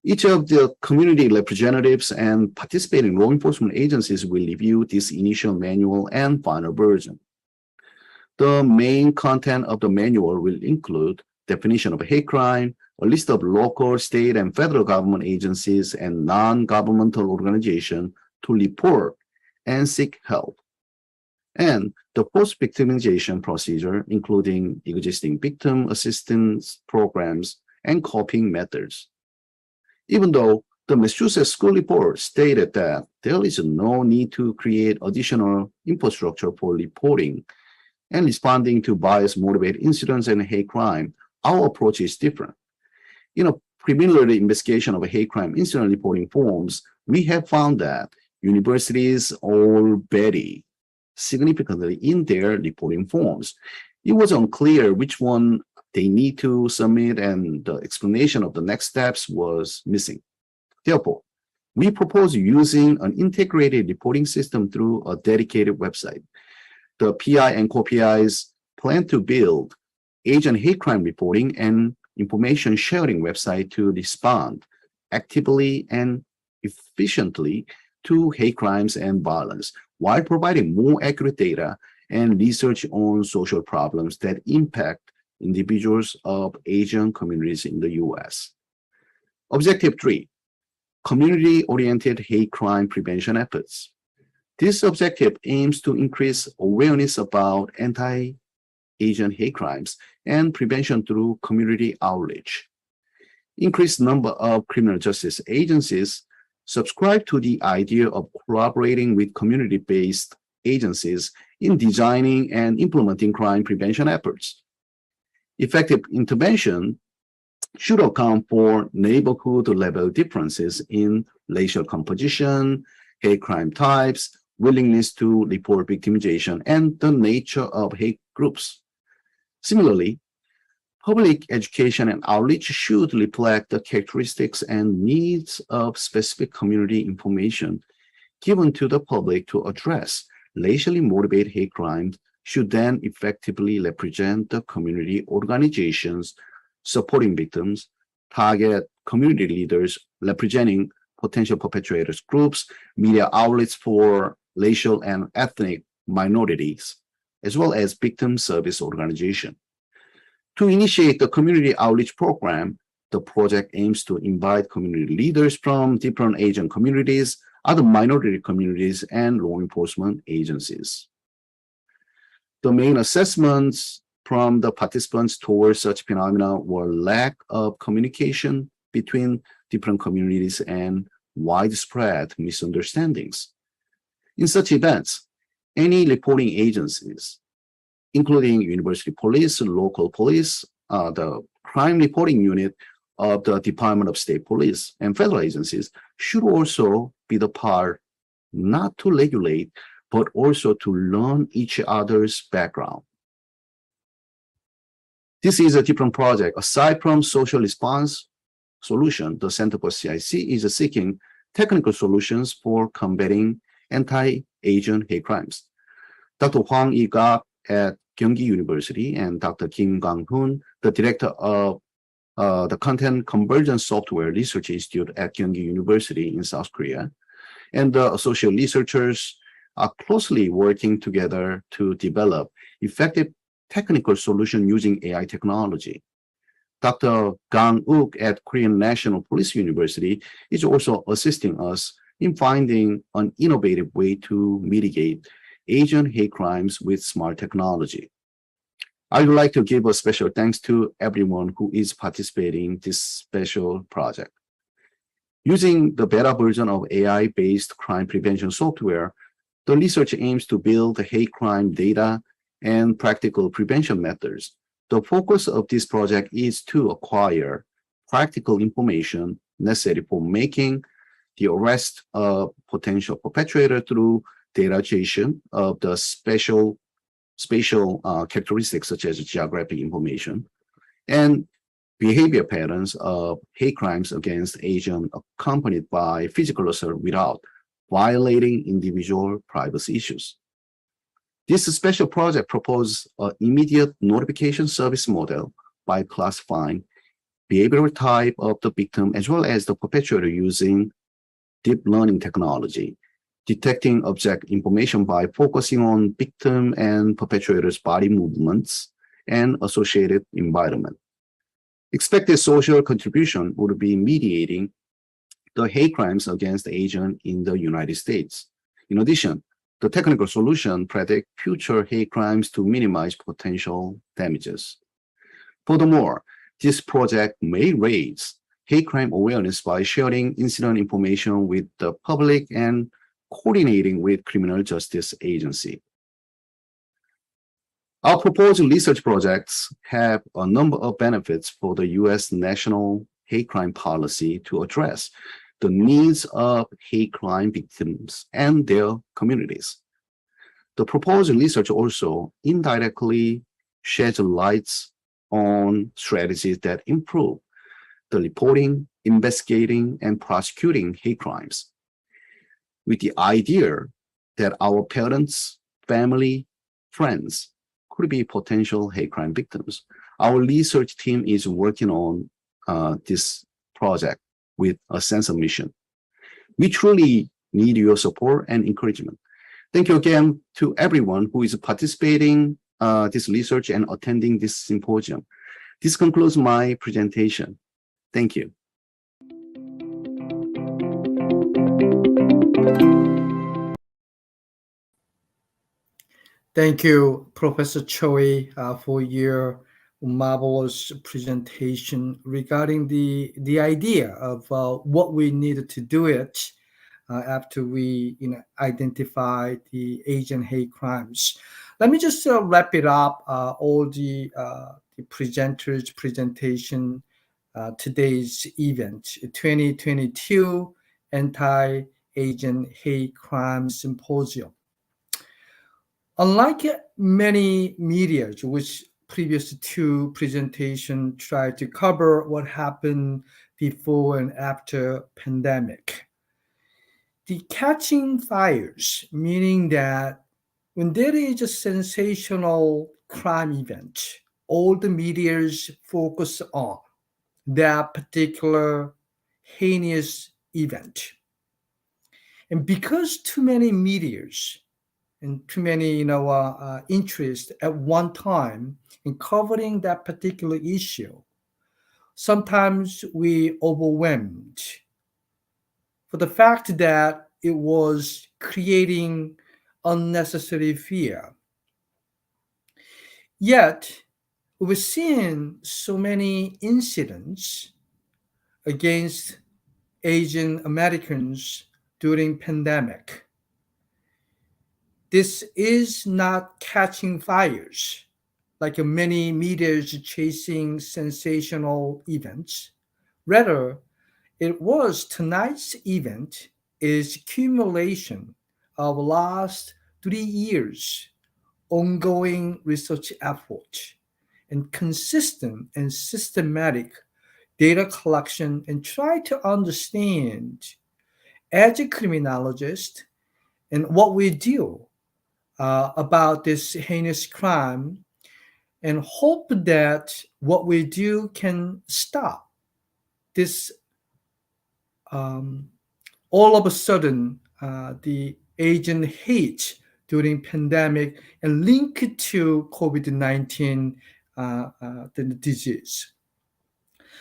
Each of the community representatives and participating law enforcement agencies will review this initial manual and final version. The main content of the manual will include definition of hate crime, a list of local, state, and federal government agencies and non-governmental organizations to report and seek help, and the post-victimization procedure, including existing victim assistance programs and coping methods. Even though the Massachusetts School Report stated that there is no need to create additional infrastructure for reporting and responding to bias-motivated incidents and hate crime, our approach is different. In a preliminary investigation of hate crime incident reporting forms, we have found that universities already significantly in their reporting forms. It was unclear which one they need to submit, and the explanation of the next steps was missing. Therefore, we propose using an integrated reporting system through a dedicated website. The PI and co-PIs plan to build Asian hate crime reporting and information sharing website to respond actively and efficiently to hate crimes and violence, while providing more accurate data and research on social problems that impact individuals of Asian communities in the U.S. Objective 3, community-oriented hate crime prevention efforts. This objective aims to increase awareness about anti-Asian hate crimes and prevention through community outreach. Increased number of criminal justice agencies subscribe to the idea of collaborating with community-based agencies in designing and implementing crime prevention efforts. Effective intervention should account for neighborhood-level differences in racial composition, hate crime types, willingness to report victimization, and the nature of hate groups. Similarly, public education and outreach should reflect the characteristics and needs of specific community information given to the public to address racially motivated hate crimes should then effectively represent the community organizations supporting victims, target community leaders representing potential perpetrators groups, media outlets for racial and ethnic minorities, as well as victim service organization. To initiate the community outreach program, the project aims to invite community leaders from different Asian communities, other minority communities, and law enforcement agencies. The main assessments from the participants towards such phenomena were lack of communication between different communities and widespread misunderstandings. In such events, any reporting agencies, including university police, local police, the crime reporting unit of the Department of State Police, and federal agencies, should also be the part not to regulate, but also to learn each other's background. This is a different project. Aside from social response solution, the Center for CIC is seeking technical solutions for combating anti-Asian hate crimes. Dr. Hwang Yi-gak at Gyeonggi University and Dr. Kim Gang-hoon, the director of the Content Convergence Software Research Institute at Gyeonggi University in South Korea, and the associate researchers are closely working together to develop effective technical solutions using AI technology. Dr. Gang-uk at Korean National Police University is also assisting us in finding an innovative way to mitigate Asian hate crimes with smart technology. I would like to give a special thanks to everyone who is participating in this special project. Using the beta version of AI-based crime prevention software, the research aims to build hate crime data and practical prevention methods. The focus of this project is to acquire practical information necessary for making the arrest of potential perpetrator through dataization of the spatial characteristics such as geographic information and behavior patterns of hate crimes against Asians accompanied by physical assault without violating individual privacy issues. This special project proposed an immediate notification service model by classifying behavioral type of the victim as well as the perpetrator using deep learning technology, detecting object information by focusing on victim and perpetrator's body movements and associated environment. Expected social contribution would be mediating the hate crimes against Asians in the United States. In addition, the technical solution predict future hate crimes to minimize potential damages. Furthermore, this project may raise hate crime awareness by sharing incident information with the public and coordinating with criminal justice agency. Our proposed research projects have a number of benefits for the U.S. national hate crime policy to address the needs of hate crime victims and their communities. The proposed research also indirectly sheds light on strategies that improve the reporting, investigating, and prosecuting hate crimes, with the idea that our parents, family, friends could be potential hate crime victims. Our research team is working on this project with a sense of mission. We truly need your support and encouragement. Thank you again to everyone who is participating this research and attending this symposium. This concludes my presentation. Thank you. Thank you, Professor Choi, for your marvelous presentation regarding the idea of what we needed to do it after we identify the Asian hate crimes. Let me just wrap it up. All the presenters' presentation, today's event, 2022 Anti-Asian Hate Crime Symposium. Unlike many media, which previous two presentation tried to cover what happened before and after pandemic, the catching fires, meaning that when there is a sensational crime event, all the medias focus on that particular heinous event. And because too many medias and too many interest at one time in covering that particular issue, sometimes we overwhelmed for the fact that it was creating unnecessary fear. Yet we're seeing so many incidents against Asian Americans during pandemic. This is not catching fires like many media chasing sensational events. Rather, it was tonight's event is accumulation of last 3 years ongoing research effort and consistent and systematic data collection and try to understand as a criminologist and what we do about this heinous crime and hope that what we do can stop this all of a sudden the Asian hate during pandemic and link it to COVID-19 the disease.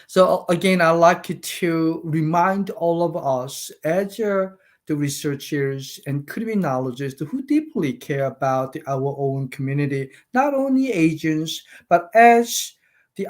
So again, I'd like to remind all of us as the researchers and criminologists who deeply care about our own community, not only Asians, but as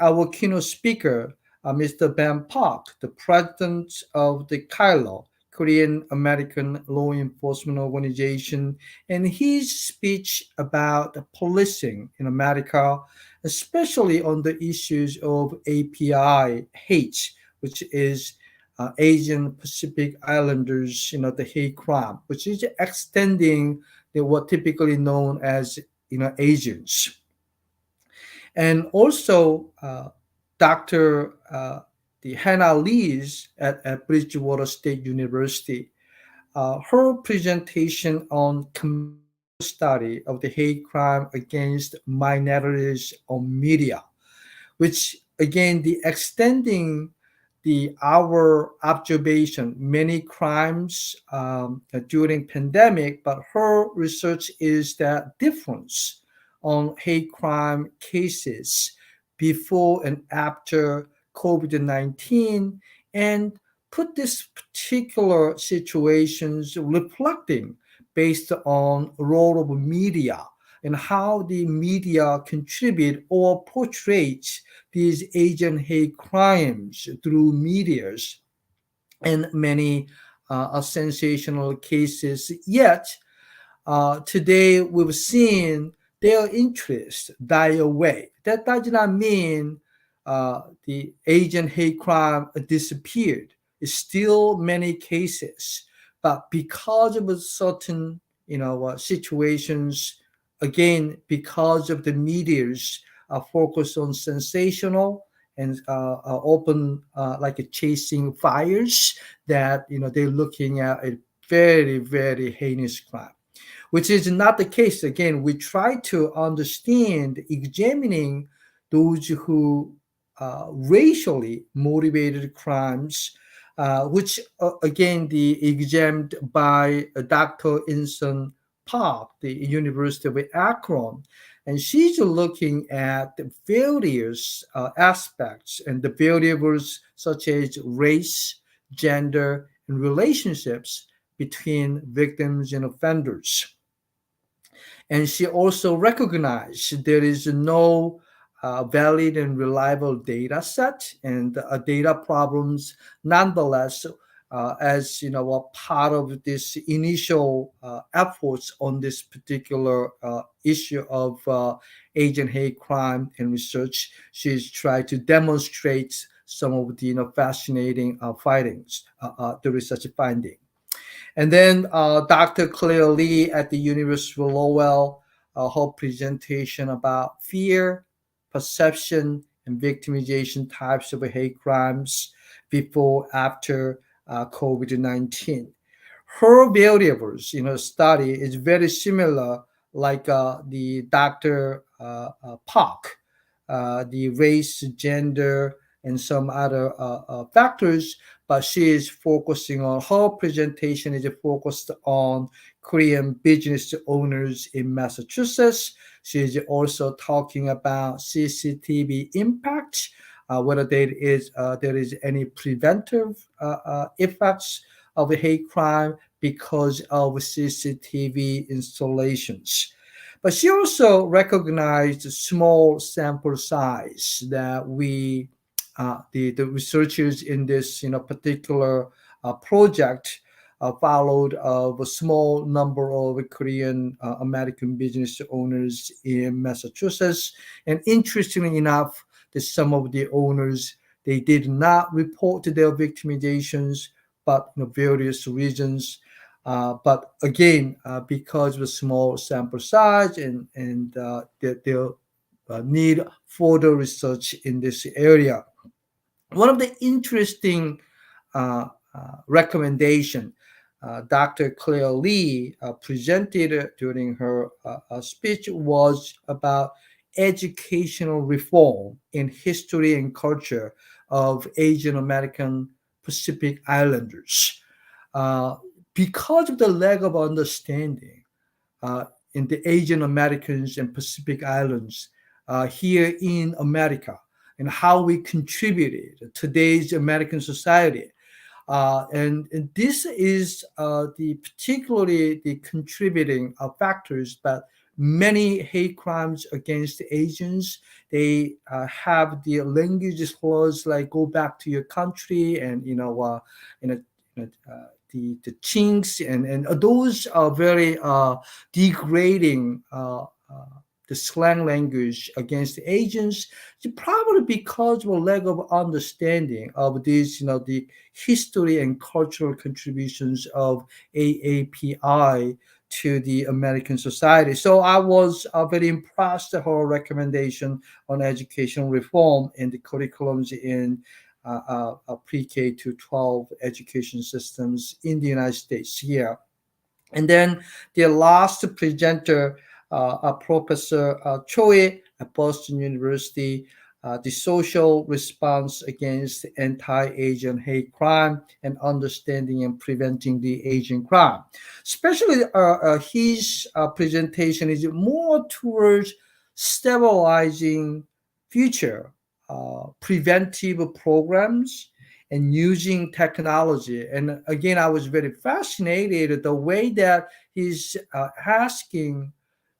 our keynote speaker, Mr. Ben Park, the president of the KAILO, Korean American Law Enforcement Organization, and his speech about policing in America, especially on the issues of API hate, which is Asian Pacific Islanders, the hate crime, which is extending what typically known as Asians, and also Dr. The Hannah Lees at Bridgewater State University. her presentation on comparative study of the hate crime against minorities on media, which again the extending the our observation many crimes during pandemic, but her research is that difference on hate crime cases before and after COVID-19, and put this particular situations reflecting based on role of media and how the media contribute or portrays these Asian hate crimes through medias and many sensational cases. Yet today we've seen their interest die away. That does not mean the Asian hate crime disappeared. It's still many cases, but because of a certain situations, again because of the media's focus on sensational and open like a chasing fires, that they're looking at a very very heinous crime, which is not the case. Again, we try to understand, examining those who racially motivated crimes, which again the examined by Dr. Inson Park, the University of Akron, and she's looking at the various aspects and the variables such as race, gender, and relationships between victims and offenders. And she also recognized there is no valid and reliable data set and data problems. Nonetheless, as a part of this initial efforts on this particular issue of Asian hate crime and research, she's tried to demonstrate some of the fascinating findings, the research finding. And then Dr. Claire Lee at the University of Lowell, her presentation about fear, perception, and victimization types of hate crimes before, after COVID-19. Her variables in her study is very similar, like the Dr. Park, the race, gender, and some other factors, but she is focusing on her presentation is focused on Korean business owners in Massachusetts. She is also talking about CCTV impact, whether there is any preventive effects of hate crime because of CCTV installations. But she also recognized small sample size that the researchers in this particular project followed of a small number of Korean American business owners in Massachusetts. And interestingly enough, that some of the owners, they did not report their victimizations, but various reasons. But again, because of the small sample size and they'll need further research in this area. One of the interesting recommendation Dr. Claire Lee presented during her speech was about educational reform in history and culture of Asian American Pacific Islanders. Uh, because of the lack of understanding uh, in the Asian Americans and Pacific Islands here in America, and how we contributed to today's American society. And this is the particularly the contributing factors, but many hate crimes against Asians, they have the language laws like go back to your country, and you know, the chinks, and those are very degrading the slang language against Asians, probably because of a lack of understanding of these, the history and cultural contributions of AAPI to the American society. So I was very impressed with her recommendation on education reform in the curriculums in pre-K to 12 education systems in the United States here. And then the last presenter, Professor Choi at Boston University, the social response against anti-Asian hate crime and understanding and preventing the Asian crime. Especially his presentation is more towards stabilizing future preventive programs and using technology. And again, I was very fascinated the way that he's asking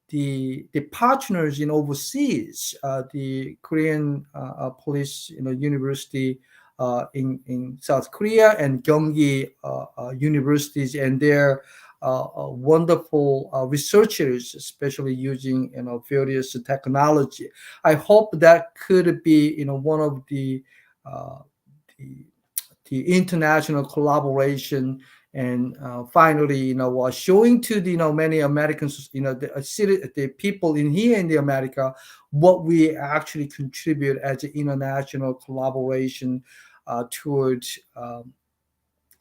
the partners in overseas, the Korean police, university in South Korea and Gyeonggi universities and their wonderful researchers, especially using various technology. I hope that could be one of uh, the the international collaboration and finally showing to the many Americans, the people in here in the America, what we actually contribute as an international collaboration towards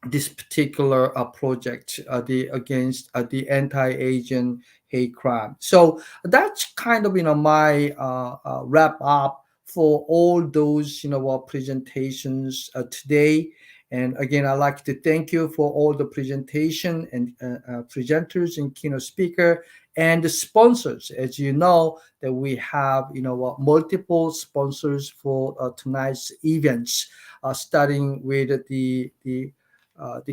this particular project, the against the anti-Asian hate crime. So that's kind of my wrap up for all those presentations today. And again, I'd like to thank you for all the presentation and presenters and keynote speaker and the sponsors. As you know, that we have multiple sponsors for tonight's events, starting with the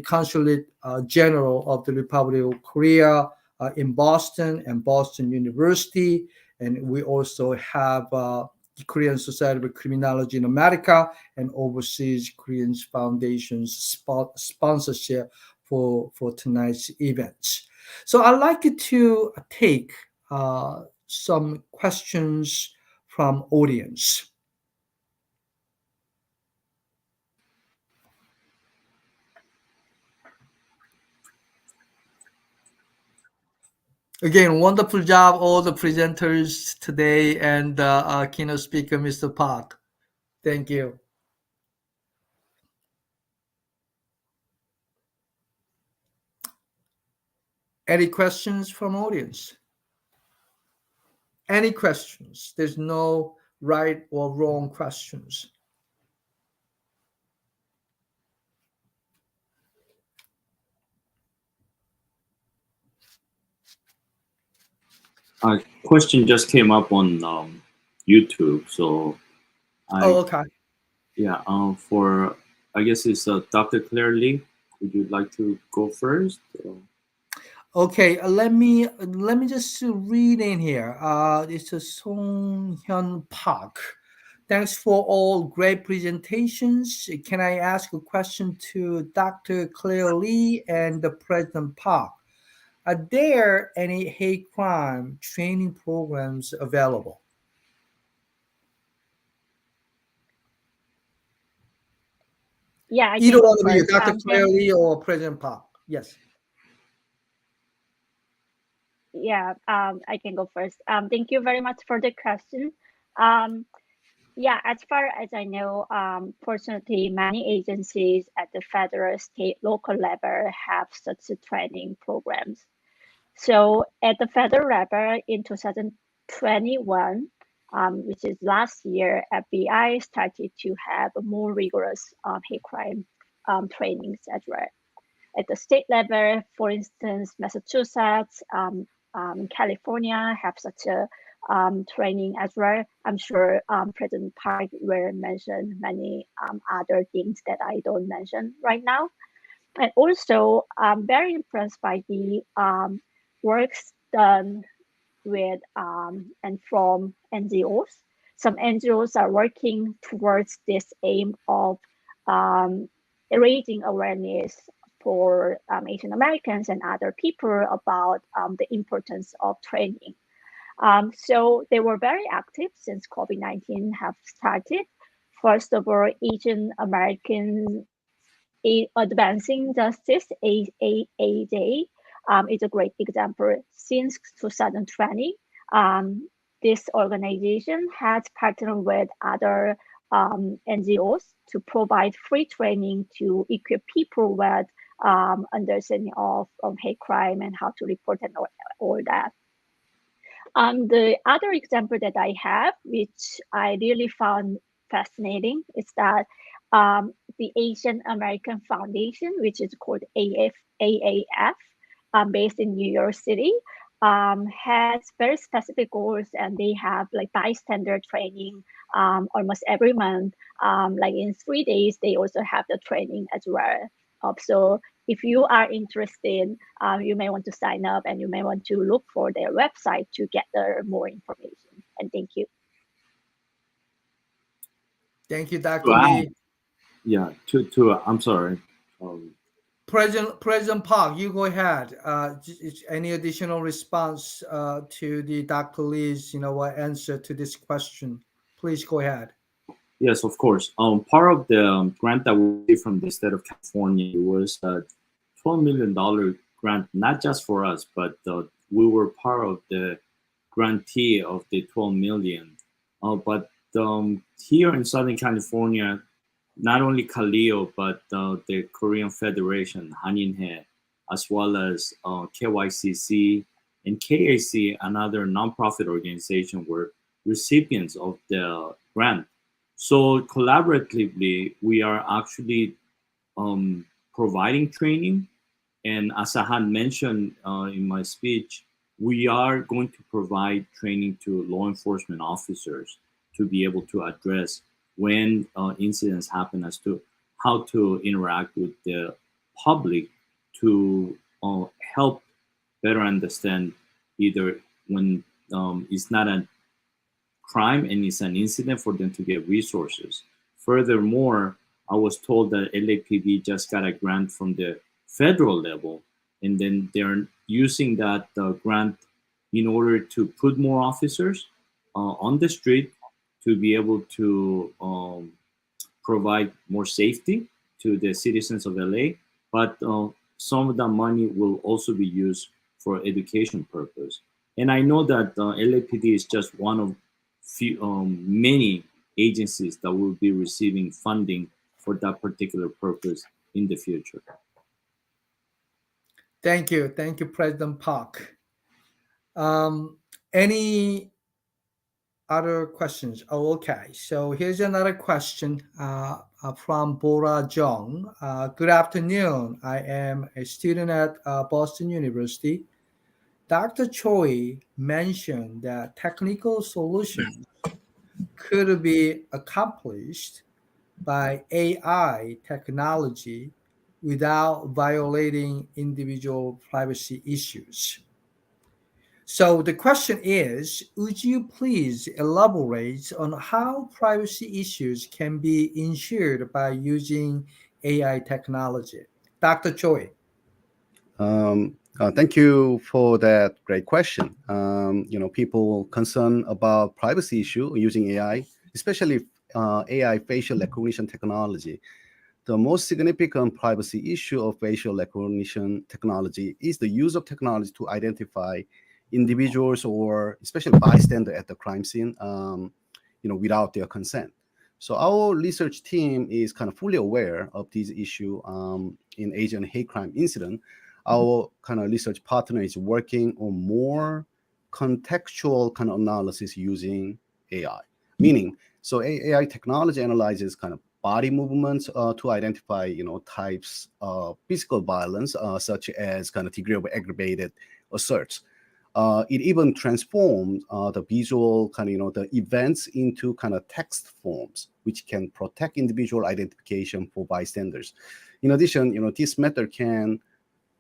Consulate General of the Republic of Korea in Boston and Boston University. And we also have the Korean Society of Criminology in America and Overseas Korean Foundation's sponsorship for tonight's events. So I'd like to take some questions from audience. Again, wonderful job, all the presenters today and keynote speaker, Mr. Park. Thank you. Any questions from audience? Any questions? There's no right or wrong questions. A question just came up on YouTube, so Okay. Yeah, for I guess it's Dr. Claire Lee. Would you like to go first? Okay, let me just read in here. It's a Song Hyun Park. Thanks for all great presentations. Can I ask a question to Dr. Claire Lee and the President Park? Are there any hate crime training programs available? Yeah, I Either can go one of you, first. Dr. Claire Lee or President Park. Yes. Yeah, I can go first. Thank you very much for the question. Yeah, as far as I know, fortunately, many agencies at the federal, state, local level have such training programs. So at the federal level in 2021, which is last year, FBI started to have more rigorous hate crime trainings as well. At the state level, for instance, Massachusetts, California have such a training as well. I'm sure President Park will mention many other things that I don't mention right now. And also, I'm very impressed by the works done with and from NGOs. Some NGOs are working towards this aim of raising awareness for Asian Americans and other people about the importance of training. So they were very active since COVID-19 have started. First of all, Asian American Advancing Justice, AAJ, is a great example. Since 2020, this organization has partnered with other NGOs to provide free training to equip people with understanding of hate crime and how to report and all that. The other example that I have, which I really found fascinating, is that the Asian American Foundation, which is called AAF, based in New York City, has very specific goals, and they have like bystander training almost every month. Like in 3 days, they also have the training as well. So if you are interested, you may want to sign up, and you may want to look for their website to gather more information. And thank you. Thank you, To Dr. add, Lee. yeah, I'm sorry. President Park, you go ahead. Any additional response to the Dr. Lee's, answer to this question? Please go ahead. Yes, of course. Part of the grant that we received from the state of California was a $12 million grant, not just for us, but we were part of the grantee of the 12 million. But here in Southern California, not only Kaleo, but the Korean Federation, Haninhe, as well as KYCC and KAC, another nonprofit organization, were recipients of the grant. So collaboratively, we are actually providing training. And as I had mentioned in my speech, we are going to provide training to law enforcement officers to be able to address when incidents happen as to how to interact with the public to help better understand either when it's not a crime and it's an incident for them to get resources. Furthermore, I was told that LAPD just got a grant from the federal level, and then they're using that grant in order to put more officers on the street to be able to provide more safety to the citizens of LA. But some of that money will also be used for education purpose. And I know that LAPD is just one of many agencies that will be receiving funding for that particular purpose in the future. Thank you, President Park. Any other questions? Oh, okay. So here's another question from Bora Jong. Good afternoon. I am a student at Boston University. Dr. Choi mentioned that technical solutions could be accomplished by AI technology without violating individual privacy issues. So the question is, would you please elaborate on how privacy issues can be ensured by using AI technology? Dr. Choi. Thank you for that great question. People concerned about privacy issue using AI, especially AI facial recognition technology. The most significant privacy issue of facial recognition technology is the use of technology to identify individuals or especially bystander at the crime scene, without their consent. So our research team is kind of fully aware of this issue in Asian hate crime incident. Our kind of research partner is working on more contextual kind of analysis using AI, meaning so AI technology analyzes kind of body movements to identify types of physical violence such as kind of degree of aggravated assaults. It even transforms the visual kind of the events into kind of text forms, which can protect individual identification for bystanders. In addition, this method can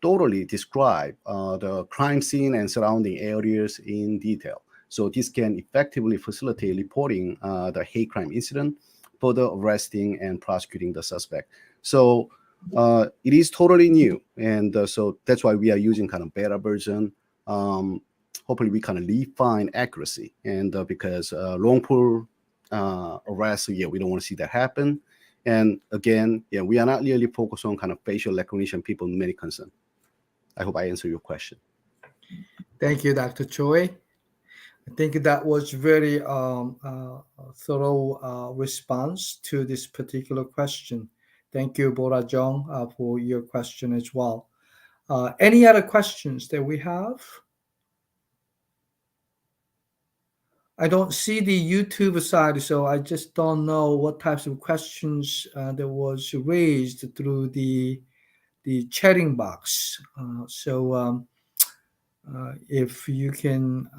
totally describe the crime scene and surrounding areas in detail. So this can effectively facilitate reporting the hate crime incident, further arresting and prosecuting the suspect. So it is totally new, and so that's why we are using kind of beta version. Hopefully, we kind of refine accuracy, and because wrongful arrest, we don't want to see that happen. And again, we are not really focused on kind of facial recognition. People many concern. I hope I answered your question. Thank you, Dr. Choi. I think that was very thorough response to this particular question. Thank you, Bora Jong, for your question as well. Any other questions that we have? I don't see the YouTube side, so I just don't know what types of questions that was raised through the chatting box. If you can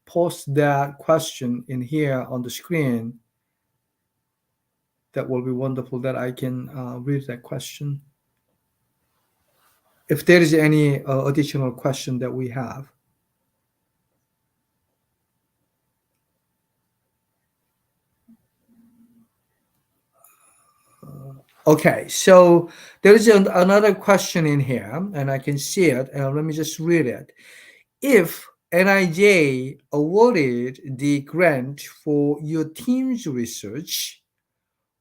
post that question in here on the screen, that will be wonderful. That I can read that question. If there is any additional question that we have. Okay, so there is another question in here, and I can see it. Let me just read it. If NIJ awarded the grant for your team's research,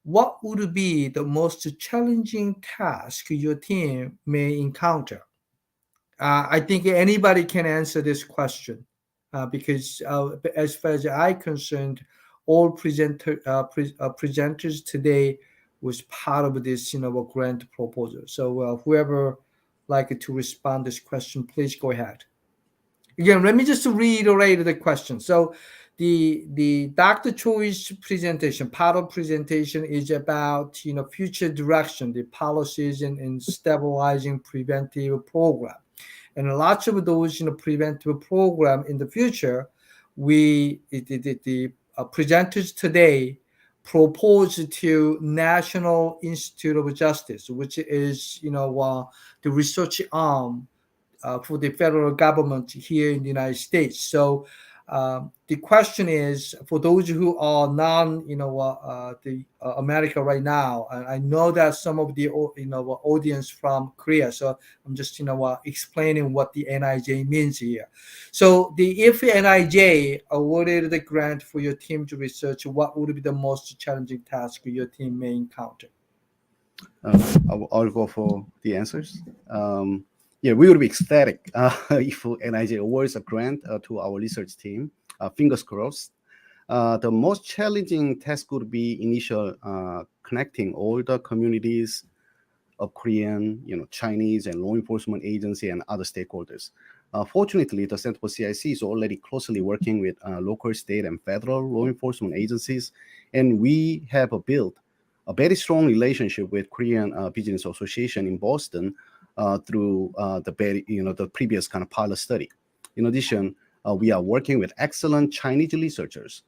what would be the most challenging task your team may encounter? I think anybody can answer this question because, as far as I'm concerned, all presenters today was part of this, grant proposal. So whoever like to respond this question, please go ahead. Again, let me just reiterate the question. So the Dr. Choi's presentation, part of presentation is about future direction, the policies and stabilizing preventive program, and lots of those preventive program in the future. The presenters today propose to National Institute of Justice, which is the research arm for the federal government here in the United States. So the question is for those who are non, the America right now. And I know that some of the audience from Korea. So I'm just explaining what the NIJ means here. So if NIJ awarded the grant for your team to research, what would be the most challenging task your team may encounter? I'll go for the answers. Yeah, we would be ecstatic if NIJ awards a grant to our research team. Fingers crossed. The most challenging task would be initial connecting all the communities of Korean, Chinese and law enforcement agency and other stakeholders. Fortunately, the Center for CIC is already closely working with local, state, and federal law enforcement agencies, and we have built a very strong relationship with Korean Business Association in Boston through the previous kind of pilot study. In addition, we are working with excellent Chinese researchers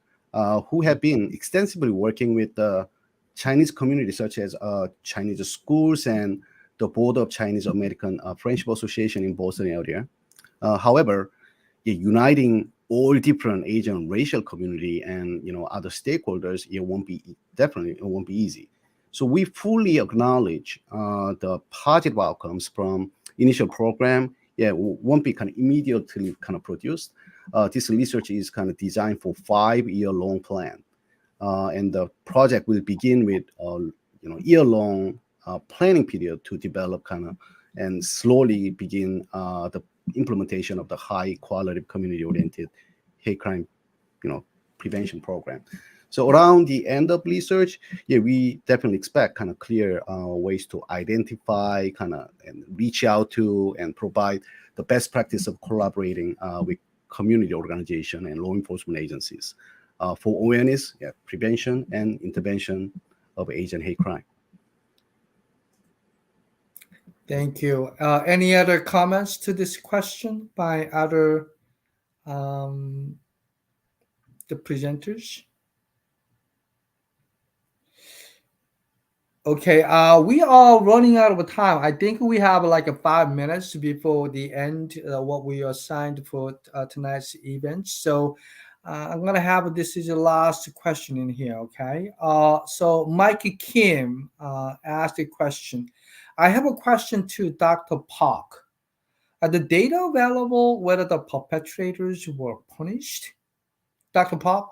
who have been extensively working with the Chinese community, such as Chinese schools and the Board of Chinese American Friendship Association in Boston area. However, uniting all different Asian racial community and other stakeholders, it won't be easy. So we fully acknowledge the positive outcomes from initial program. Yeah, won't be kind of immediately kind of produced. This research is kind of designed for 5-year long plan, and the project will begin with year-long planning period to develop kind of and slowly begin the implementation of the high quality community-oriented hate crime, prevention program. So around the end of research, yeah, we definitely expect kind of clear ways to identify, kind of and reach out to and provide the best practice of collaborating with community organization and law enforcement agencies for awareness, prevention, and intervention of Asian hate crime. Thank you. Any other comments to this question by other the presenters? Okay, we are running out of time. I think we have like 5 minutes before the end, what we assigned for tonight's event. So I'm gonna have this is the last question in here. Okay. So Mike Kim asked a question. I have a question to Dr. Park. Are the data available whether the perpetrators were punished? Dr. Park?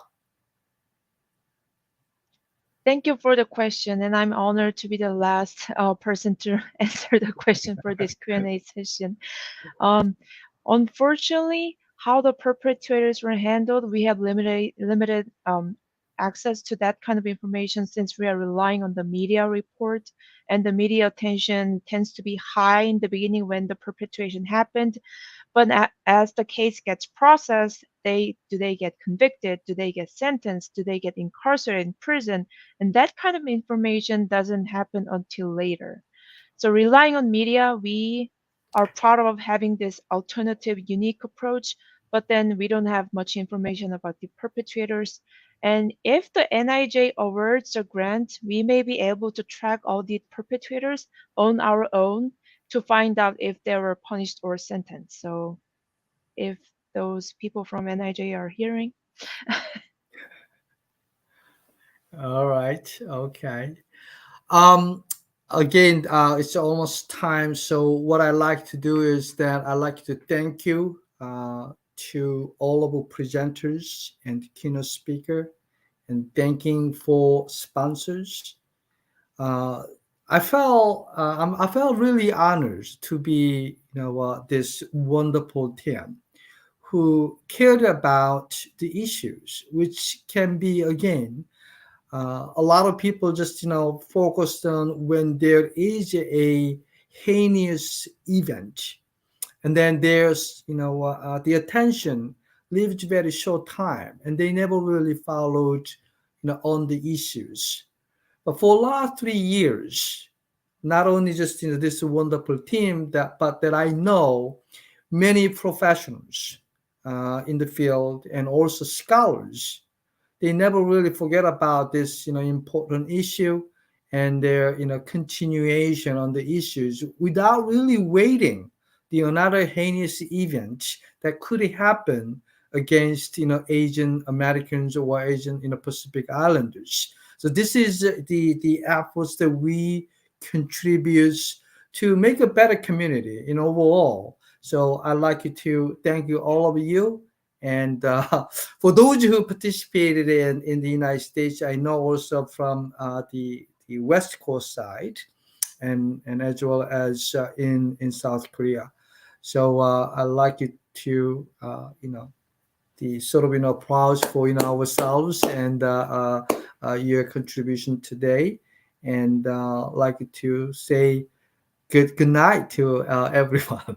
Thank you for the question, and I'm honored to be the last person to answer the question for this Q&A session. Unfortunately, how the perpetrators were handled, we have limited access to that kind of information since we are relying on the media report, and the media attention tends to be high in the beginning when the perpetration happened. But as the case gets processed, do they get convicted? Do they get sentenced? Do they get incarcerated in prison? And that kind of information doesn't happen until later. So relying on media, we are proud of having this alternative, unique approach, but then we don't have much information about the perpetrators. And if the NIJ awards a grant, we may be able to track all the perpetrators on our own to find out if they were punished or sentenced. So if those people from NIJ are hearing. All right. Okay. Um, Again, it's almost time. So what I like to do is that I like to thank you to all of our presenters and keynote speaker, and thanking for sponsors. Uh, I felt really honored to be, this wonderful team who cared about the issues, which can be again a lot of people just focused on when there is a heinous event, and then there's the attention lived very short time, and they never really followed on the issues. But for the last 3 years, not only just this wonderful team but that I know many professionals in the field and also scholars, they never really forget about this important issue, and their continuation on the issues without really waiting the another heinous event that could happen against Asian Americans or Asian Pacific Islanders. So this is the efforts that we contribute to make a better community in overall. So I'd like to thank you, all of you. And for those who participated in the United States, I know also from the West Coast side, and as well as in South Korea. So I'd like you to the sort of applause for ourselves and your contribution today, and like to say good night to everyone.